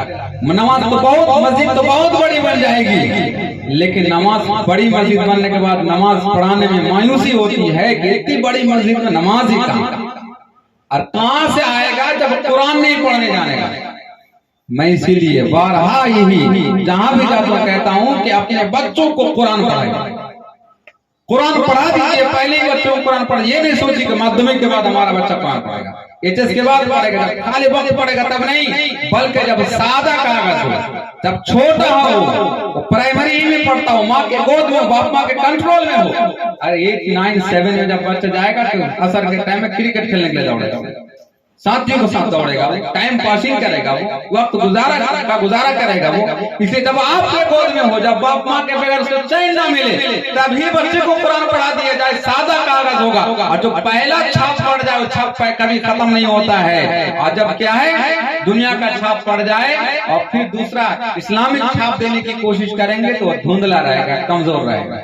नमाज तो बहुत, मस्जिद तो बहुत बड़ी बन जाएगी, लेकिन नमाज बड़ी मस्जिद बनने के बाद नमाज पढ़ाने में मायूसी होती है कि इतनी बड़ी मस्जिद में नमाज ही कहां और कहां से आएगा जब कुरान नहीं पढ़ने जाने का। मैं इसीलिए बारहा यही जहां भी जाता कहता हूं कि अपने बच्चों को कुरान पढ़ाएं, कुरान पढ़ा दीजिए। पहले ही बच्चों को कुरान पढ़, ये नहीं सोचिए कि माध्यमिक के बाद हमारा बच्चा कुरान पढ़ेगा, एचएस के बाद पढ़ेगा, जब खाली वक्त पढ़ेगा तब नहीं, बल्कि जब सादा कागज हो, जब छोटा हो, प्राइमरी में पढ़ता हो, माँ के गोद में, बाप माँ के कंट्रोल में हो। अरे 8, 9, 7 में जब बच्चा जाएगा तो असर के टाइम में क्रिकेट खेलने के लिए दौड़ेगा, साथियों के साथ दौड़ेगा, वो टाइम पासिंग करेगा, वो वक्त गुजारा करेगा वो। इसलिए जब आपके गोद में हो, जब बाप माँ के बगैर उसको चैन ना मिले, तभी बच्चे को कुरान पढ़ा दिया जाए। सादा कागज होगा और जो पहला छाप पड़ जाए वो छाप कभी खत्म नहीं होता है। और जब क्या है दुनिया का छाप पड़ जाए और फिर दूसरा इस्लामिक छाप देने की कोशिश करेंगे तो वह धुंधला रहेगा, कमजोर रहेगा।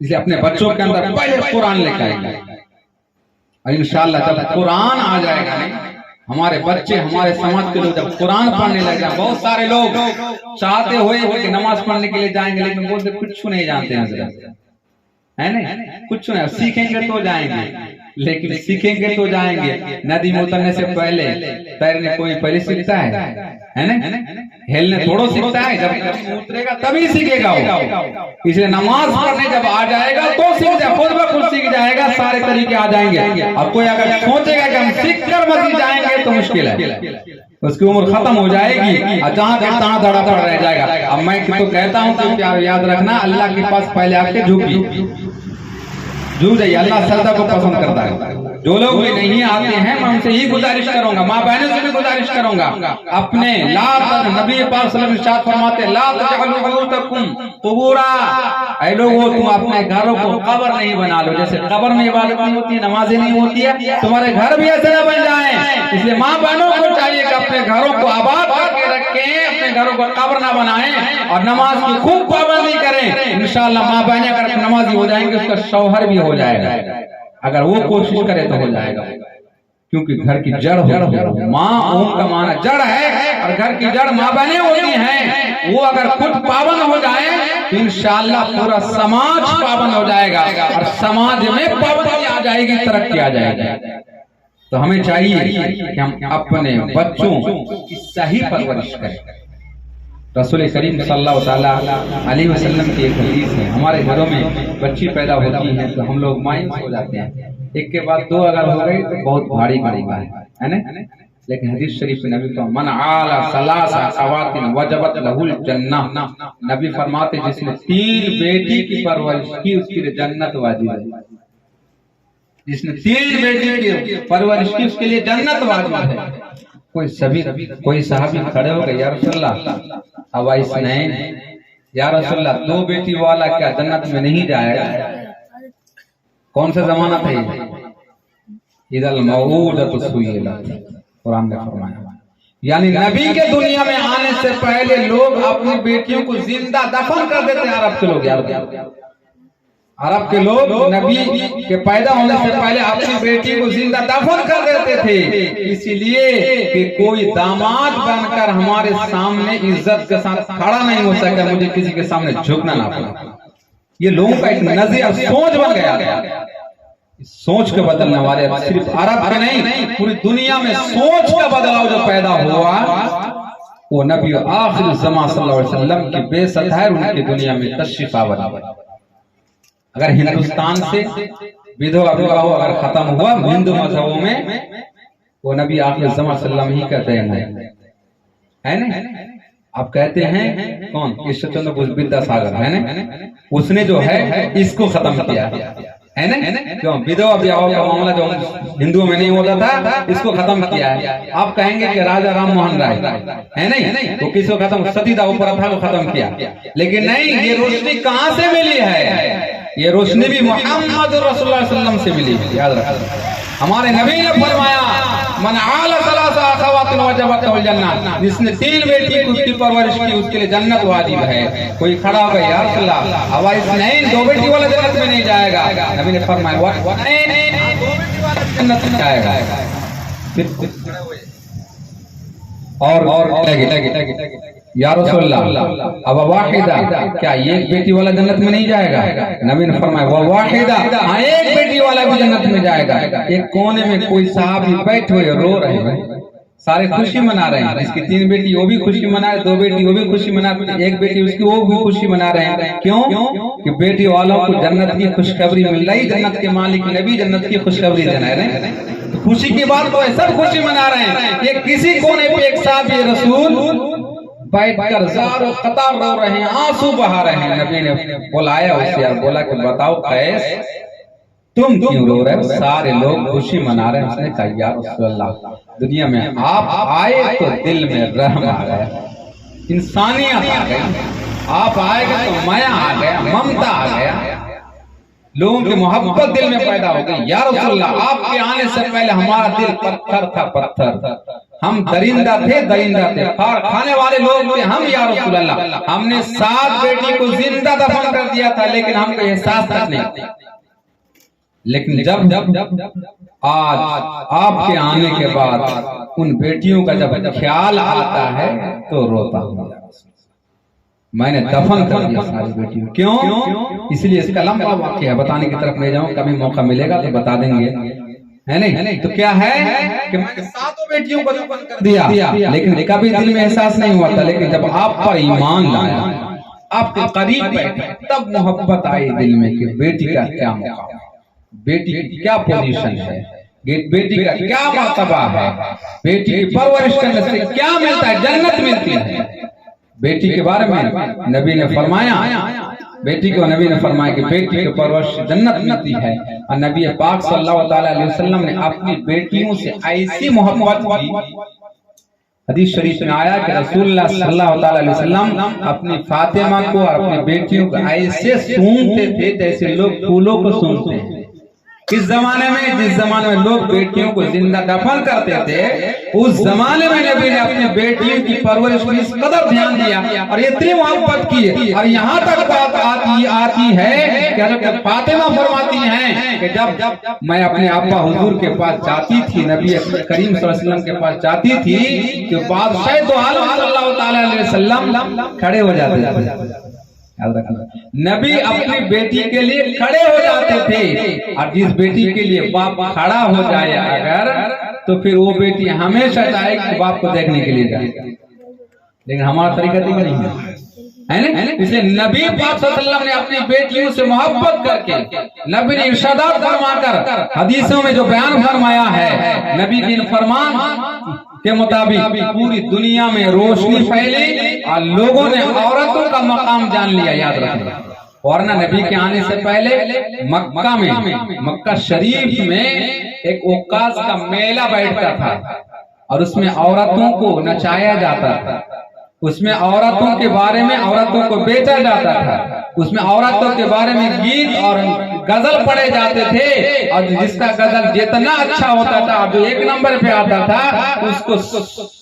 इसलिए अपने बच्चों के अंदर पहले कुरान लेकर आएंगे, इंशाअल्लाह जब कुरान आ जाएगा, नहीं हमारे बच्चे, हमारे समाज के लोग जब कुरान पढ़ने लग जाए। बहुत सारे लोग चाहते हुए कि नमाज पढ़ने के लिए जाएंगे, लेकिन बोलते कुछ नहीं जानते हैं, है नहीं, कुछ नहीं, सीखेंगे तो जाएंगे, लेकिन सीखेंगे तो जाएंगे। नदी में उतरने से पहले तैरने कोई पहले सीखता है ना, हेलने थोड़ो सीखता है, जब उतरेगा तभी सीखेगा वो। इसलिए नमाज पढ़ने जब आ जाएगा तो सीख जाए, खुद ब खुद सीख जाएगा, सारे तरीके आ जाएंगे। और कोई अगर सोचेगा कि हम सीख कर मस्जिद जाएंगे तो मुश्किल है, उसकी उम्र खत्म हो जाएगी और जहां के तहां दड़ा पड़ रह जाएगा। अब मैं तो कहता हूं कि याद रखना, अल्लाह के पास पहले आके झुक जाइए, अल्लाह सजदा को पसंद करता है। जो लोग भी नहीं आते हैं मैं उनसे ही गुजारिश करूंगा, माँ बहनों से भी गुजारिश करूंगा, अपने नबी पाक सल्लल्लाहु अलैहि वसल्लम इरशाद फरमाते ला तजअलू बुयूतकुम कुबूरा, ऐ लोगों तुम अपने घरों को कब्र नहीं बना लो। जैसे कब्र में इबादत नहीं होती है, नमाजें नहीं होती है, तुम्हारे घर भी ऐसे न बन जाएं। इसलिए माँ बहनों को चाहिए कि अपने घरों को आबाद करके रखें, अपने घरों को कब्र ना बनाएं और नमाज की खूब पाबंदी करें। इंशाअल्लाह माँ बहनें अगर नमाजी हो जाएंगे, उसका शौहर भी हो जाएगा, अगर वो कोशिश करे तो हो जाएगा। क्योंकि घर की जड़ हो, माँ ओम का माना जड़ है और घर की जड़ माँ बहनें होती हैं। वो अगर खुद पावन हो जाए तो इंशाअल्लाह पूरा समाज पावन हो जाएगा और समाज में पाबंदी आ जाएगी, तरक्की आ जाएगी। तो हमें चाहिए कि हम अपने बच्चों की सही परवरिश करें। रसूल करीम सल्लल्लाहु अलैहि वसल्लम की एक हदीस है, हमारे घरों में बच्ची पैदा होती है तो हम लोग मायूस हो जाते हैं, एक के बाद दो अगर हो गई तो बहुत भारी पड़ेगा, है ना। लेकिन हदीस शरीफ में नबी तो मन आला सलासा अवातिन वजबत लहुल जन्नह, नबी फरमाते जिसने 3 बेटी की परवरिश की उसके लिए जन्नत वाजिब है। जिसने 3 बेटी की परवरिश की उसके लिए जन्नत वाजिब है। कोई साहबी खड़े हो गए, या रसूलल्लाह अवाइस नहीं, या रसूलल्लाह 2 बेटी वाला क्या जन्नत में नहीं जाएगा? कौन सा जमाना था ये? इदल मऊदतु सुयिलत, कुरान में फरमाया। यानी नबी के दुनिया में आने से पहले लोग अपनी बेटियों को जिंदा दफन कर देते हैं। अरब के लोग, यार अरब के लोग नबी के पैदा होने से पहले अपनी बेटी को जिंदा दफन कर देते थे, इसीलिए कि कोई दामाद बनकर हमारे सामने इज्जत के साथ खड़ा नहीं हो सका, मुझे किसी के सामने झुकना ना पड़ा। ये लोगों का एक नजरिया सोच बन गया। सोच के बदलने वाले सिर्फ अरब के नहीं, पूरी दुनिया में सोच का बदलाव जो पैदा हुआ वो नबी आखिर ज़मां सल्लल्लाहु अलैहि वसल्लम की बेसत है, उनकी दुनिया में तशरीफ आवर। अगर हिंदुस्तान से विधवा विवाह अगर खत्म हुआ हिंदू मजहबों में, वो नबी आखिर ज़मां सल्लल्लाहु अलैहि वसल्लम ही का देन है ना। आप कहते हैं कौन ईश्वरचंद्र विद्यासागर है ना, उसने जो है इसको खत्म किया है ना, क्यों विधवा विवाह का मामला जो हिंदुओं में नहीं होता था इसको खत्म किया है। आप कहेंगे कि राजा राम मोहन राय है नहीं, तो किसको खत्म, सतीदाह प्रथा को खत्म किया। लेकिन नहीं, ये रोशनी कहाँ से मिली है? ये रोशनी भी मोहम्मद रसूलुल्लाह सल्लल्लाहु अलैहि वसल्लम से मिली है। याद रखना, हमारे नबी ने फरमाया मन आल सलासा अखवातिन वजबत हुल जन्नह, जिसने 3 बेटी उसकी परवरिश की उसके लिए जन्नत वाजिब है। कोई खड़ा हो गया, या रसूल अल्लाह हवा नहीं 2 बेटी वाला जन्नत में नहीं जाएगा। नबी ने फरमाया नहीं 2 बेटी वाला जन्नत में जाएगा। और या रसूल अल्लाह अब वाहिदा, क्या एक बेटी वाला जन्नत में नहीं जाएगा? नबी ने फरमाया वह वाहिदा, हाँ एक बेटी वाला भी जन्नत में जाएगा। एक कोने में कोई साहब बैठे हुए रो रहे हैं, सारे खुशी मना रहे हैं। इसकी 3 बेटी वो भी खुशी मना रहे, 2 बेटी वो भी खुशी मना रहे, एक बेटी उसकी वो भी खुशी मना रहे हैं। क्यों? कि बेटी वालों को जन्नत की खुशखबरी मिल रही, जन्नत के मालिक नबी जन्नत की खुशखबरी देना रहे, तो खुशी की बात तो है, सब खुशी मना रहे हैं। ये किसी कोने पे एक साहब ये रसूल बैठकर ज़ारो कतार रो रहे हैं, आंसू बहा रहे हैं। नबी ने बुलाया उसे और बोला कि बताओ कैस तुम क्यों रो रहे हो? सारे लोग खुशी मना रहे हैं। उसने कहा या रसूल अल्लाह, दुनिया में आप आए तो दिल में रहम आ गया, इंसानियत आ गई। आप आएगा तो माया आ गया, ममता आ गया, लोगों की मोहब्बत दिल में पैदा हो गई। या रसूल अल्लाह, आपके आने से पहले हमारा दिल पत्थर था, पत्थर, हम दरिंदा थे, खाने वाले लोग थे हम। या रसूल अल्लाह, हमने 7 बेटी को जिंदा दफन कर दिया था, लेकिन हमको एहसास तक नहीं। लेकिन जब आज आपके आने के बाद उन बेटियों का जब ख्याल आता है तो रोता हूँ, मैंने दफन कर दिया सारी बेटियों। क्यों? इसलिए इसका लंबा वाक़या बताने की तरफ नहीं जाऊं, कभी मौका मिलेगा तो बता देंगे, है नहीं? तो क्या है कि मैंने 7 बेटियों को दफन कर दिया, लेकिन कभी दिल में एहसास नहीं हुआ था। लेकिन जब आप पर ईमान लाया, आपके करीब बैठे, तब मोहब्बत आई दिल में कि बेटी का क्या मकाम, बेटी की क्या पोजीशन है, बेटी का क्या मर्तबा है, बेटी की परवरिश करने से क्या मिलता है, जन्नत मिलती है। बेटी के बारे में नबी ने फरमाया, बेटी को नबी ने फरमाया कि बेटी की परवरिश जन्नत मिलती है। और नबी पाक सल्लल्लाहु अलैहि वसल्लम ने अपनी बेटियों से ऐसी मोहब्बत की, हदीस शरीफ में आया कि रसूलुल्लाह सल्लल्लाहु अलैहि वसल्लम अपनी फातिमा को और अपनी बेटियों को ऐसे सूंघते थे जैसे लोग फूलों को सूंघते हैं। किस जमाने में? जिस जमाने में लोग बेटियों को जिंदा दफन करते थे, उस जमाने में नबी ने अपनी बेटियों की परवरिश को इस कदर ध्यान दिया और इतनी मोहब्बत की। और यहाँ तक बात आती है कि हज़रत फातिमा फरमाती हैं कि जब मैं अपने अब्बा हुजूर के पास जाती थी, नबी करीम सल्लल्लाहु अलैहि वसल्लम के पास जाती थी, तो बादशाह दो आलम सल्लल्लाहु अलैहि वसल्लम खड़े हो जाते थे। नबी अपनी बेटी के लिए खड़े हो जाते थे, और जिस बेटी के लिए बाप खड़ा हो जाए अगर, तो फिर वो बेटी हमेशा चाहेगी बाप को देखने के लिए जाए। लेकिन हमारा तरीका तो नहीं है ना? इसलिए नबी पाक सल्लल्लाहु अलैहि वसल्लम ने अपनी बेटियों से मोहब्बत करके, नबी ने इरशादात फरमाकर हदीसों में जो बयान फरमाया है, नबी के फरमान के मुताबिक पूरी दुनिया में रोशनी फैली और लोगों ने औरतों का मकाम जान लिया। याद रखना, वरना नबी के आने से पहले मक्का में, मक्का शरीफ में एक ओकास का मेला बैठता था और उसमें औरतों को नचाया जाता था, उसमें औरतों के बारे में औरतों को बेचा जाता था, उसमें औरतों के बारे में गीत और गजल पढ़े जाते थे। और जिसका गजल जितना अच्छा होता था और जो 1 नंबर पे आता था, उसको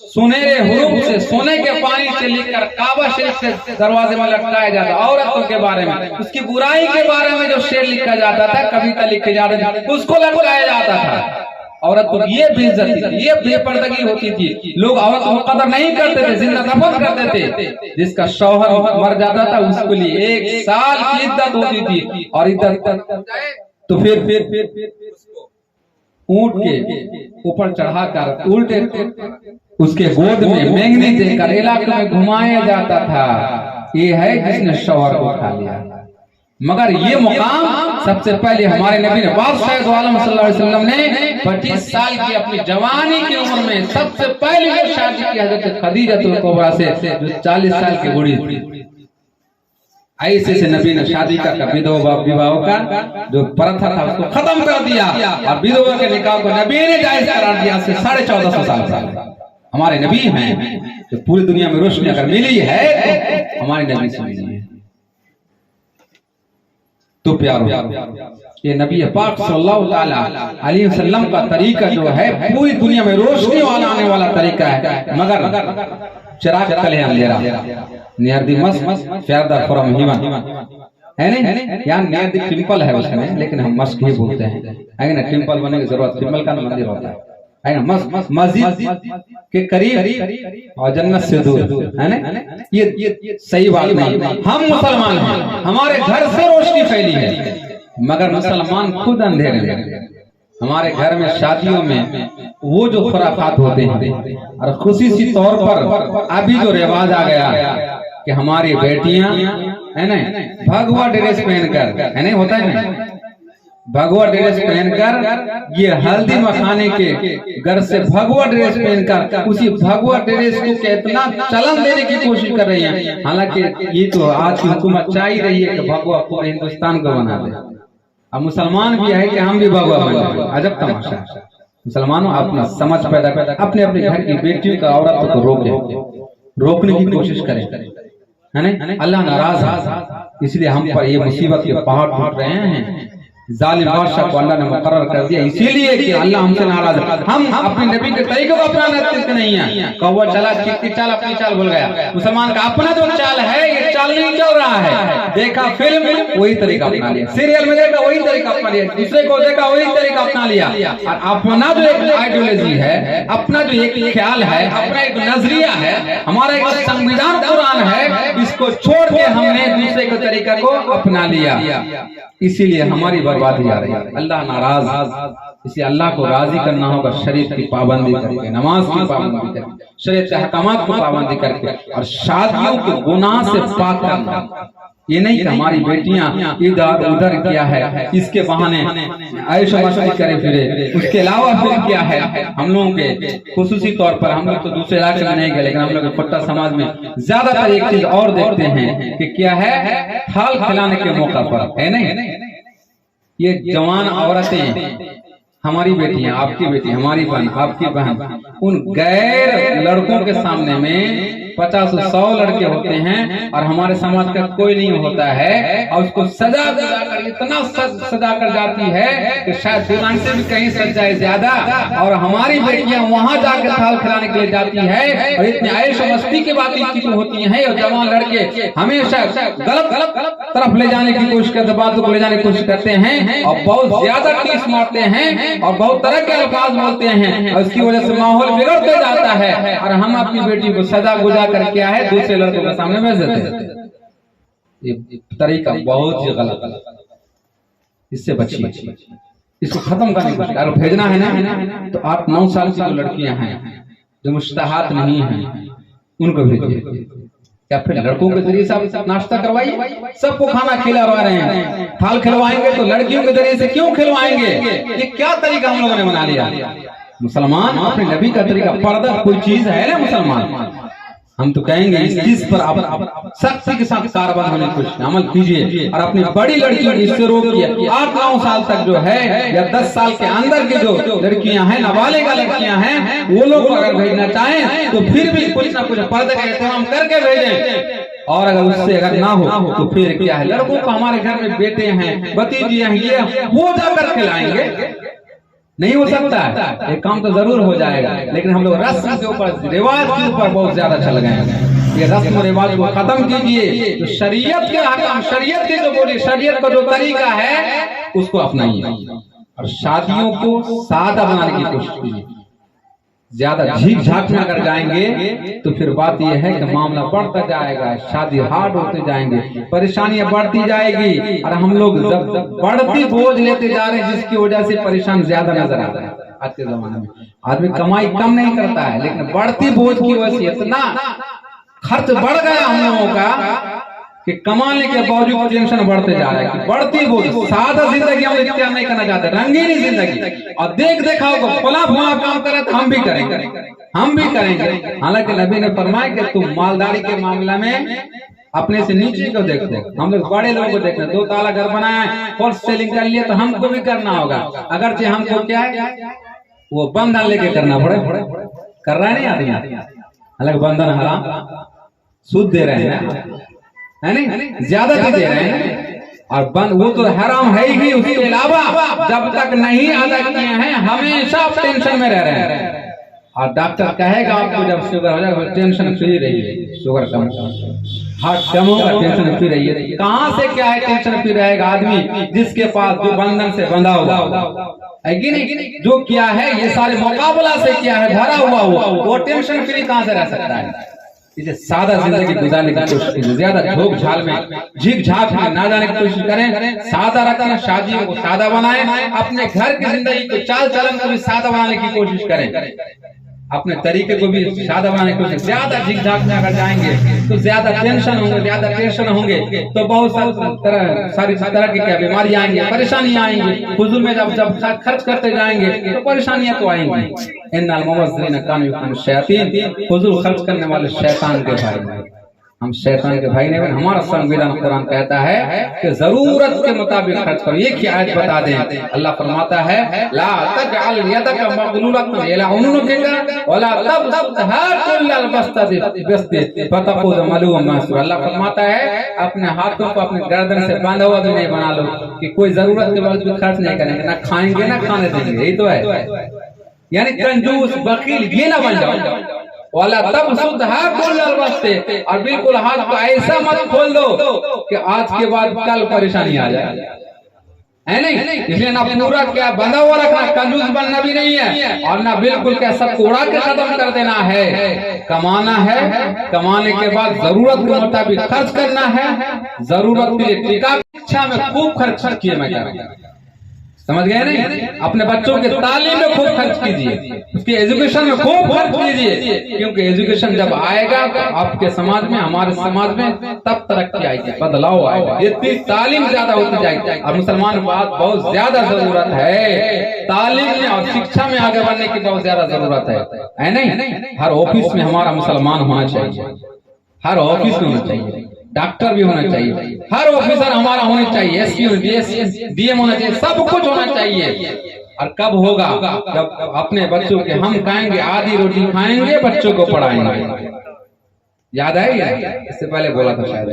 सुनहरे हुरूफ से, सोने के पानी से लिखकर काबा शरीफ के दरवाजे में लटकाया जाता। औरतों के बारे में, उसकी बुराई के बारे में जो शेर लिखा जाता था, कविता लिखे जाते थे, उसको लटकाया जाता था। औरत को ये बेइज्जती, ये बेपर्दगी होती थी, लोग औरत को कदर नहीं करते थे, जिंदा दफन करते थे। जिसका शौहर मर जाता था, उसके लिए 1 साल की इद्दत होती थी। और इद्दत तो फिर ऊंट के ऊपर चढ़ाकर उल्टे उसके गोद में मेंगनी देकर इलाके में घुमाया जाता था। ये है जिसने शौहर को खा लिया। मगर ये मुकाम सबसे पहले हमारे नबी ने बादशाह आलम सल्लल्लाहु अलैहि वसल्लम ने 25 साल की अपनी जवानी की उम्र में सबसे पहले जो शादी की हजरत खदीजतुल कुबरा से, जो 40 साल की बूढ़ी थी, ऐसे से नबी ने शादी का विधवा का जो प्रथा था उसको खत्म कर दिया और विधवा के निकाह को नबी ने जायज करार दिया। से 1450 साल हमारे नबी हैं जो पूरी दुनिया में रोशनी अगर मिली है तो हमारे नबी से मिली है। तो प्यारो, ये नबी पाक सल्लल्लाहु अलैहि वसल्लम का तरीका जो है पूरी दुनिया में रोशनी वाला आने वाला तरीका है। मगर चिराग तले अंधेरा near the Musk further from heaven है नहीं, यहाँ नियर द टेंपल है उसमें, लेकिन हम मस्क ही बोलते हैं। है ना, टेंपल बनने की जरूरत, टेंपल का मंदिर होता है ना, मस्जिद के करीब और जन्नत से दूर, है ना। ये सही बात नहीं। हम मुसलमान हैं, हमारे घर से रोशनी फैली है, मगर मुसलमान खुद अंधेरे हैं। हमारे घर में शादियों में वो जो खुराफात होते हैं, और खुशी तौर पर अभी जो रिवाज आ गया कि हमारी बेटियां है ना भगवा ड्रेस पहनकर, है ना, होता है ना, भगवा ड्रेस पहनकर ये हल्दी मखाने के घर से भगवा ड्रेस पहनकर उसी भगवा ड्रेस को कितना चलन देने की कोशिश कर रही है। हालांकि ये तो आज की हुकूमत चाह ही रही है कि भगवा पूरे हिंदुस्तान को बना दे। अब मुसलमान भी है कि हम भी भगवा बन जाए। अजब तमाशा। मुसलमानों अपना समझ पैदा कर अपने अपने घर की बेटियों का औरतों को रोकने की कोशिश करें, है ना। अल्लाह नाराज है, इसलिए हम पर ये मुसीबत के पहाड़ टूट रहे हैं। जालिम बादशाह को अल्लाह ने मुकर्रर कर दिया, इसीलिए कि अल्लाह हमसे नाराज है। हम अपने नबी के तरीके को अपनाते नहीं है। कौवा चला चीखती चाल अपनी चाल भूल गया। मुसलमान का अपना जो चाल है ये चाल नहीं चल रहा है। देखा फिल्म में वही तरीका अपना लिया, सीरियल में देखा वही तरीका अपना लिया, दूसरे को देखा वही तरीका अपना लिया। और अपना जो एक आइडियोलॉजी है, अपना जो एक ख्याल है, अपना एक नजरिया है, हमारा एक संविधान कुरान है, इसको छोड़ के हमने दूसरे के तरीका को अपना लिया। इसीलिए हमारी बर्बादी आ रही है। अल्लाह नाराज, इसलिए अल्लाह को राजी करना होगा शरीयत की पाबंदी करके, नमाज की पाबंदी करके, शरीयत के अहकामात की पाबंदी करके, और शादियों के गुनाह से पाक करना। ये नहीं कि हमारी बेटियां इधर उधर किया है, इसके बहाने ऐशो मस्ती करे फिरे, उसके अलावा फिर क्या है। हम लोगों के खुसूसी तौर पर, हम लोग तो दूसरे इलाके में नहीं गए, लेकिन हम लोग पट्टा समाज में ज्यादातर एक चीज और देखते हैं कि क्या है, थाल खिलाने के मौका पर, है नहीं, ये जवान औरतें, हमारी बेटियां, आपकी बेटी, हमारी बहन, आपकी बहन, उन गैर लड़कों के सामने में 50-100 लड़के होते हैं और हमारे समाज का कोई नहीं होता है, और उसको सजा कर इतना सजा कर जाती है कि शायद दीवान से भी कहीं सज जाए ज्यादा। और हमारी बेटियां वहां जाकर थाल खिलाने के लिए जाती है और इतनी आयश मस्ती की बातें होती है, और जवान लड़के हमेशा गलत तरफ ले जाने की कोशिश करते, बातों को ले जाने की कोशिश करते हैं और बहुत ज्यादा टीस मारते हैं और बहुत तरह के अल्फाज बोलते हैं, और इसकी वजह से माहौल बिगड़ते जाता है। और हम अपनी बेटी को सजा गुजार कर क्या है दूसरे लड़कों के सामने भेज देते हैं। ये तरीका बहुत ही गलत है, इससे बचिए, इसको खत्म करने की कोशिश। अगर भेजना है ना तो आप 9 साल की जो लड़कियां हैं जो मुश्तहात नहीं हैं उनको भेजिए, या फिर लड़कों के जरिए से नाश्ता करवाइए। सबको खाना खिला रहे हैं, थाल खिलवाएंगे तो लड़कियों के जरिए से क्यों खिलवाएंगे? ये क्या तरीका हम लोगों ने बना लिया। मुसलमान अपने नबी का तरीका, पर्दा कोई चीज है ना मुसलमान, हम तो कहेंगे इस चीज पर आप सख्ती के साथ कारबान होने की कोशिश अमल कीजिए, और अपनी बड़ी लड़कियों को इससे रोकिए। 8-9 साल तक जो है या 10 साल के अंदर की जो लड़कियां हैं, नाबालिग लड़कियां हैं, वो लोग अगर भेजना चाहें तो फिर भी कुछ ना कुछ पर्दे का इंतजाम करके भेजें। और अगर उससे अगर ना हो तो फिर क्या है, लड़कों को हमारे घर में बेटे हैं, भतीजे हैं, ये वो जाकर खिलाएंगे। नहीं हो सकता है, एक काम तो जरूर हो जाएगा, लेकिन हम लोग रस्म के ऊपर, रिवाज के ऊपर बहुत ज्यादा चल गए हैं। ये रस्म रिवाज को खत्म कीजिए, जो शरीयत के हकाम, शरीयत के जो बोली, शरीयत का जो तरीका है उसको अपनाइए, और शादियों को सादा बनाने की कोशिश कीजिए। ज्यादा झीक झाक में अगर जाएंगे तो फिर बात यह है कि मामला बढ़ता जाएगा, शादी हार्ड होते जाएंगे, परेशानियां बढ़ती जाएगी, और हम लोग जब बढ़ती बोझ लेते जा रहे हैं जिसकी वजह से परेशान ज्यादा नजर आता है। आज के जमाने में आदमी कमाई कम नहीं करता है, लेकिन बढ़ती बोझ की वजह से इतना खर्च बढ़ गया हम लोगों का कि कमाने के बावजूद टेंशन बढ़ते जा रहा है, कि बढ़ती वो सादा जिंदगी हम इख्तियार नहीं करना चाहते, रंगीनी जिंदगी। और देख देखा होगा फला फला काम करे तो हम भी करेंगे, हम भी करेंगे। हालांकि नबी ने फरमाया कि तुम मालदारी के मामला में अपने से नीचे को देखो। हम लोग बड़े लोगों को देखते हैं, 2 ताला घर बनाया है, फॉल्स सेलिंग कर लिया, तो हमको भी करना होगा। अगरचे हमको क्या है वो बंधन लेके करना पड़े, कर रहा है नहीं आदमी। हालांकि बंधन हराम, सूद दे रहे हैं, है नहीं, ज्यादा दे रहे हैं, और बंद वो तो हराम है ही। उसके अलावा जब तक नहीं अदा किए हैं हमेशा आप टेंशन में रह रहे हैं। और डॉक्टर कहेगा आपको जब शुगर हो जाएगा टेंशन फ्री रहिए, शुगर कम, हार्ट कम होगा, टेंशन फ्री रहिए। कहाँ से क्या है टेंशन फ्री रहेगा आदमी जिसके पास जो बंधन से बंधा हुआ है कि नहीं, जो क्या है ये सारे मुकाबला से क्या है भरा हुआ वो टेंशन फ्री कहाँ से रह सकता है। इसे सादा जिंदगी गुजारने की कोशिश कीजिए, ज्यादा झोंक झाल में झीक झाक में ना जाने की कोशिश करें, सादा रखें, शादियों को सादा बनाएं, अपने घर की जिंदगी को चाल चलन को भी सादा बनाने की कोशिश करें, अपने तरीके को भी सादा बनाने की कोशिश। ज्यादा झीक झाक में अगर जाएंगे तो ज्यादा टेंशन होंगे, ज्यादा टेंशन होंगे तो बहुत सारी तरह की क्या बीमारियां आएंगी, परेशानियां आएंगी। हुजूर में जब खर्च करते जाएंगे तो परेशानियां तो आएंगी। इन्नल मुबज़्ज़िरीन कानू युक़ानु शयातीन, हुजूर खर्च करने वाले शैतान के भाई, हम शैतान के भाई नहीं बने। हमारा संविधान कुरान कहता है कि जरूरत के मुताबिक खर्च करो। एक ही आयत बता दें, अल्लाह फरमाता है ला तजअल यदका मगलूलतन इला उनुकिका वला तबसतहा कुल्लल बस्ति फतखुद मलूमन मसूरा। अल्लाह फरमाता है अपने हाथों को अपने गर्दन से बांधा हुआ भी नहीं बना लो, कि कोई जरूरत के बावजूद खर्च नहीं करेंगे, ना खाएंगे ना खाने देंगे। यही तो है, यानी कंजूस बकील ये ना बन जाओ। वाला तब शुद्ध है कुल्लल बस्ते, और बिल्कुल हाथ को ऐसा मत खोल दो कि आज के बाद कल परेशानी आ जाए, है नहीं। इसलिए ना पूरा क्या बंधा हुआ रखना, कंजूस बनना भी नहीं है, और ना बिल्कुल क्या सब उड़ा के खत्म कर देना है। कमाना है, कमाने के बाद जरूरत के मुताबिक खर्च करना है, जरूरत के लिए शिक्षा में खूब खर्च किए, मैं कह रहा हूं, समझ गए नहीं। अपने बच्चों के तालीम में खूब खर्च कीजिए, उसके एजुकेशन में खूब खर्च कीजिए, क्योंकि एजुकेशन जब आएगा तो आपके समाज में, हमारे समाज में तब तरक्की आएगी, बदलाव आएगा। इतनी तालीम ज्यादा होती जाएगी, और मुसलमान बात बहुत ज्यादा जरूरत है तालीम में और शिक्षा में आगे बढ़ने की बहुत ज्यादा जरूरत है नहीं। हर ऑफिस में हमारा मुसलमान होना चाहिए, हर ऑफिस में होना चाहिए, डॉक्टर भी होना चाहिए, हर ऑफिसर हमारा होना चाहिए, एसपी डीएम होना चाहिए, सब कुछ होना चाहिए। और कब होगा जब अपने बच्चों के हम खाएंगे, आधी रोटी खाएंगे, बच्चों को पढ़ाएंगे। याद है या इससे पहले बोला था शायद,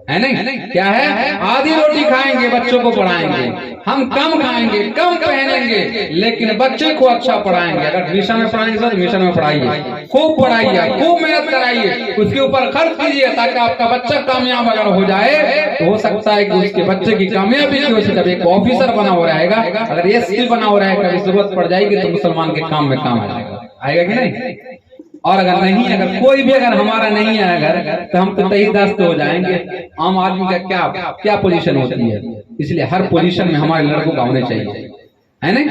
है नहीं, क्या है आधी रोटी खाएंगे, बच्चों को पढ़ाएंगे। हम कम खाएंगे, कम पहनेंगे, लेकिन बच्चे को अच्छा पढ़ाएंगे। अगर मिशन में पढ़ाएंगे तो मिशन में पढ़ाइए, खूब पढ़ाइए, खूब मेहनत कराइए, उसके ऊपर खर्च कीजिए, ताकि आपका बच्चा कामयाब अगर हो जाए तो हो सकता है कि उसके बच्चे की कामयाबी की वजह से जब एक ऑफिसर बना हो रहेगा, अगर ये स्किल बना हो रहेगा, कभी जरूरत पड़ जाएगी तो मुसलमान के काम में काम आएगा कि नहीं। और अगर नहीं, अगर कोई भी अगर हमारा नहीं है अगर, तो हम तो तहीदास्त हो जाएंगे। आम आदमी का क्या पोजीशन होती है, इसलिए हर पोजीशन में हमारे लड़कों का होने चाहिए, है नहीं,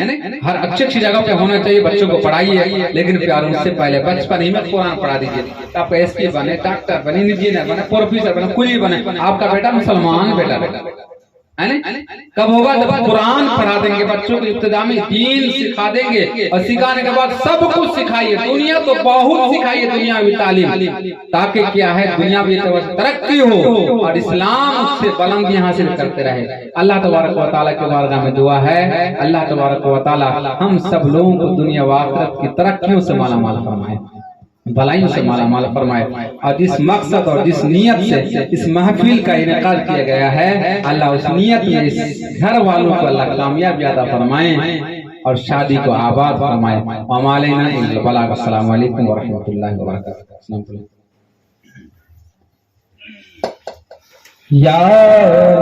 हर अच्छी जगह पे होना चाहिए। बच्चों को पढ़ाइए, लेकिन प्यार उससे पहले बचपन ही में कुरान पढ़ा दीजिए। आप एसपी बने, डॉक्टर बने, इंजीनियर बने, प्रोफेसर बने, कुछ भी बने, आपका बेटा मुसलमान बेटा है ना। कब होगा जब कुरान पढ़ा देंगे बच्चों को, इब्तिदा में दीन सिखा देंगे, और सिखाने के बाद सब कुछ सिखाइए। दुनिया तो बहुत सिखाइए, दुनिया भी तालीम, ताकि क्या है दुनिया भी तरक्की हो और इस्लाम उससे बुलंदियां हासिल करते रहे। अल्लाह तबारक व तआला के बारगाह में दुआ है, अल्लाह तबारक व तआला हम सब लोगों को दुनिया व आखिरत की तरक्कियों से माला माल फरमाए, भलाइयों से माला माल फरमाए। और जिस मकसद और जिस नियत से इस महफिल का इनेकाद किया गया है, अल्लाह उस नियत में इस घर वालों को अल्लाह कामयाबी अता फरमाए और शादी को आबाद फरमाए। वमालैना इल्लल बलाग। अस्सलामु अलैकुम व रहमतुल्लाहि व बरकातहू। या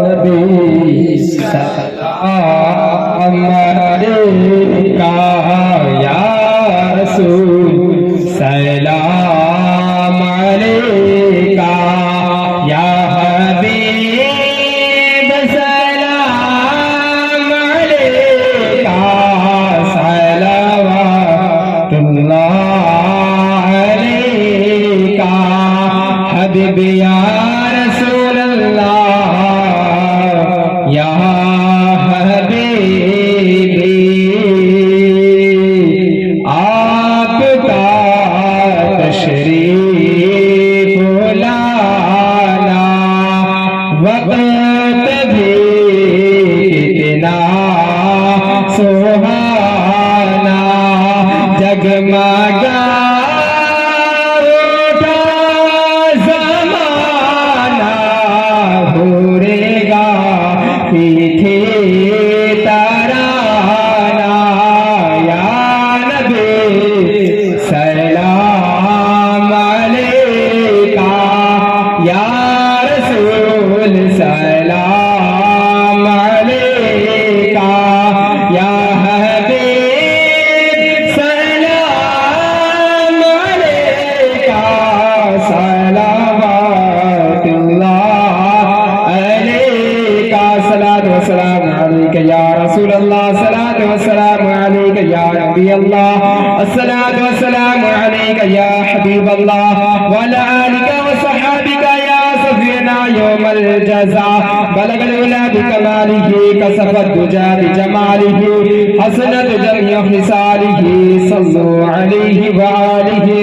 नबी सलाम अलैका, या रसूल सलाम अलैका, या हबीब सलाम अलैका, सलावतुल्लाह अलैका, हबीब या रसूल अल्लाह वक्त भी कितना सुहाना जगमगा उठा ज़माना घूरेगा पीछे तराना या नबी सलाम अलैका या रसूल सलाम अलैका या हबीब सलाम अलैका सलावतुल्लाह अलैका सलातु वस्सलाम अलैका या रसूल अल्लाह सलातु वस्सलाम अलैका या नबी अल्लाह अस्सलातु वस्सलाम अलैका या हबीब अल्लाह व अला आलिका व सहाबिका या सफीना यौमल जज़ा बलगल उला बिकमालिही कसफत दुजा बिजमालिही हसनत जमीअ खिसालिही सल्लु अलैहि व आलिहि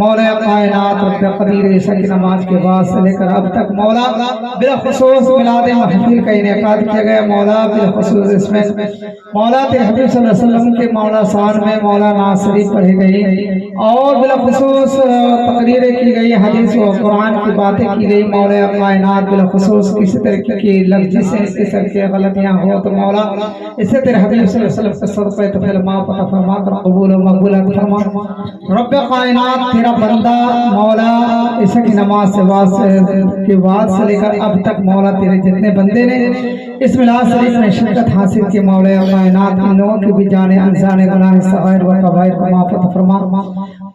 मौला कायनात रब कदीर ईसा की नमाज के बाद से लेकर अब तक मौला बिलखुसूस मिलाद महफिल का इनेकाद किया गया मौला बिलखुसूस इसमें मौला तेरे हबीब सल्लल्लाहु अलैहि वसल्लम के मौला शान में मौला नात शरीफ पढ़ी गई और बिलखुसूस तकरीरें की गई हदीस व कुरान की बातें की गई मौला कायनात बिलखुसूस किसी तरीके की लफ्ज़ी से इस किस्म की गलतियां हो तो मौला इससे तेरे हबीब सल्लल्लाहु अलैहि वसल्लम के सदक़े तो फिर माफ फरमा कर कबूल व मकबूल फरमा रब कायनात तेरा बंदा मौला इस की नमाज के बाद से लेकर अब तक मौला तेरे जितने बंदे ने इस मिलाद शरीफ में शिरकत हासिल की मौला कायनात इन लोगों की भी जाने अनजाने गुनाह सगायर व कबायर को माफ फरमा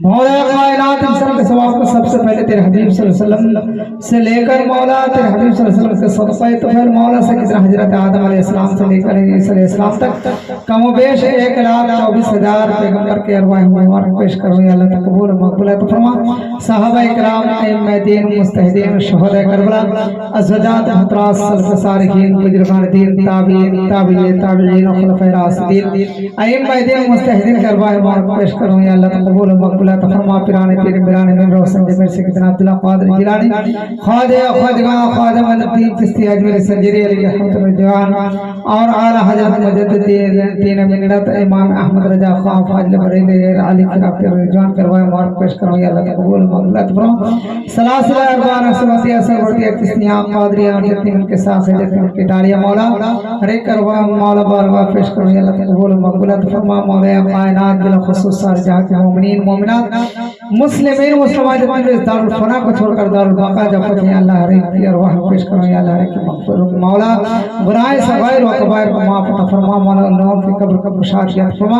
मौला कायनात इन सब के सवाब को सबसे पहले तेरे हबीब सल्लल्लाहु अलैहि वसल्लम से लेकर मौला तेरे हबीब सल्लल्लाहु अलैहि वसल्लम के सदक़े तो फिर मौला से कितना हजरत आदम अलैहिस्सलाम से लेकर ईसा अलैहिस्सलाम तक कमोबेश 1,24,000 पैगंबर के अरवाह मुबारक पेश करो या अल्लाह कबूल मकबूल तो फरमा सहाबा इकराम अइम्मा दीन मुस्तहिदीन शुहदा करबला अज़दात हतरास सल्फ सालिहीन बुजुर्गान दीन ताबीन ताबीन और खुलफाए राशिदीन अइम्मा दीन मुस्तहिदीन के अरवाह मुबारक पेश करो या अल्लाह कबूल मकबूल तो फरमा पिराने तेरे बिराने में रोशन जमीर से कितना अब्दुल्ला क़ादिर जिलानी ख्वाजा मदीन चिश्ती अजमेरी संजरी अली रहमत जवान और आला हजरत मुजद्दिद तीन मिन्नत इमाम अहमद रजा खान फाजिल बरेली अली खिलाफ रिजवान करवाए मुबारक पेश करो या अल्लाह कबूल मकबूल फरमा सलासिल अरबान असवतिया सरवतिया किस्तियां क़ादरिया और जितनी उनके साथ है जितनी उनकी डालियां मौला हर एक करवा मौला बारगाह पेश करो या अल्लाह कबूल मकबूल फरमा मौला कायनात बिलखुसूस सारे जहां के मोमिनीन मोमिनात मुस्लिमीन मुसलमान जितने दारुल फना को छोड़कर दारुल बाका जब तक अल्लाह हर एक की अरवाह पेश करो या अल्लाह हर एक की मग़फ़िरत मौला गुनाह सगायर व कबायर को माफ फरमा मौला लोगों की कब्र का शादियत फरमा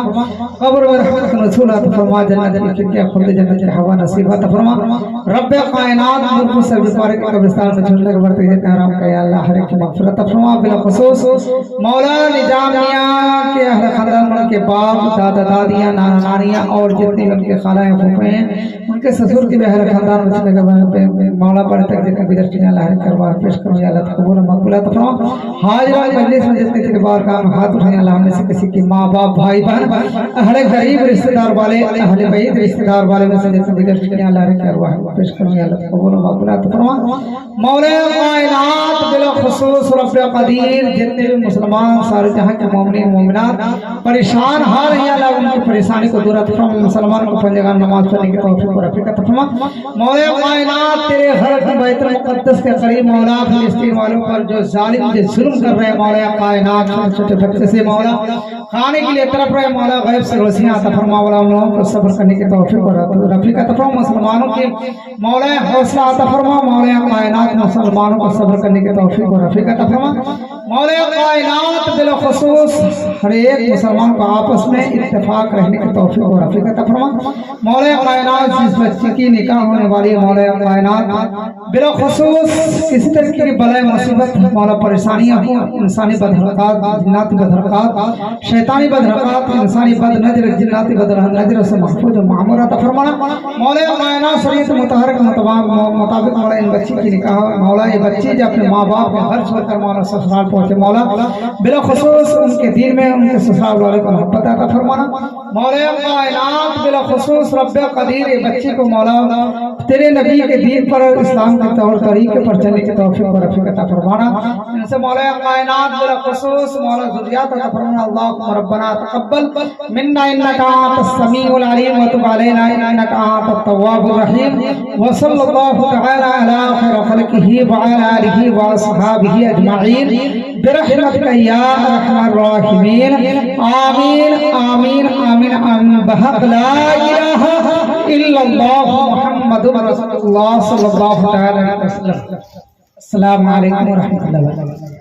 कब्र में रहमत नज़ूलत फरमा जन्नत की खिड़कियां खुद जन्नत की हवा नसीब फरमा रब कायनात मुल्क से बिपारे के कब्रिस्तान में झूलने के बर्तन जितने हराम का या अल्लाह हर एक की मग़फ़िरत फरमा बिलखुसूस मौला निजामिया के अहले खानदान के बाप दादा दादियां नाना नानियां और जितने उनके खालाएं फूफे हैं उनके ससुर की भी अहले खानदान में मौला पड़े तक जितने गुजर चुके अल्लाह करवा पेश करो या अल्लाह कबूल मकबूल फरमा हाजिर मजलिस में जितने के बार का हाथ उठाए अल्लाह में से किसी की माँ बाप भाई बहन अहले गरीब रिश्तेदार वाले अहले बैत रिश्तेदार वाले में से जितने गुजर चुके अल्लाह करवा पेश करो या अल्लाह कबूल मकबूल फरमा मौला कायनात बिलखुसूस रब कदीर जितने भी मुसलमान सारे जहां के मोमिनीन मोमिनात परेशान हाल हैं अल्लाह उनकी परेशानी को दूर फरमा मुसलमान को पंजगान नमाज पढ़ने की तौफीक और रफ़ीक़त फरमा मौला कायनात तेरे घर की बैतुल मुक़द्दस के करीब मौला फिलिस्तीन वालों पर जो जालिम जो जुल्म कर रहे हैं मौला कायनात छोटे बच्चे से मौला खाने के लिए तरफ रहे मौला गैब से रोशियां अता फरमा मौला उन लोगों को सब्र करने की तौफीक और रफीक अता फरमा मुसलमानों के मौला हौसला अता फरमा मौला कायनात मुसलमानों को सब्र करने की तौफीक और रफीक अता फरमा मौला कायनात बिल खुसूस हर एक मुसलमान को आपस में इत्तेफाक रहने की तौफीक और रफीक अता फरमा मौला कायनात जिस बच्चे की निकाह होने वाली है मौला कायनात बिल खुसूस किसी तरह की बलाए मुसीबत मौला परेशानियां हो इंसानी बदहरकात जिन्नाती बदहरकात शैतानी बदहरकात इंसानी बद नजर जिन्नाती बदनजर से महफूज और मामूर अता फरमाना मौला कायनात शरीयत मुतहरक मुताबिक मौला इन बच्ची की निकाह मौला ये बच्ची जो अपने माँ बाप के हर छोड़कर मौला ससुराल पहुंचे मौला बिला खुसूस उनके दीन में उनके ससुराल वाले को मोहब्बत अता फरमाना मौला कायनात बिला खुसूस रब्बे कदीर ये बच्ची को मौला तेरे नबी के दीन पर इस्लाम के तौर तरीके पर चलने की तौफीक और रफीक अता फरमाना इनसे मौला कायनात बिला खुसूस मौला ज़ुर्रियत अता फरमाना अल्लाहुम्मा रब्बना तक़ब्बल मिन्ना इन्नका अंतस समीउल अलीम व तुब अलैना इन्नका अंतत तव्वाबुर रहीम व सल्लल्लाहु तआला अला खैर खल्क़िही व अला आलिही व अस्हाबिही अजमईन बिरहमतिका या अरहमर राहिमीन आमीन आमीन आमीन आमीन बहक ला इलाहा इल्लल्लाह मुहम्मदुर रसूलुल्लाह सल्लल्लाहु अलैहि वसल्लम। अस्सलामु अलैकुम व रहमतुल्लाहि व बरकातहू।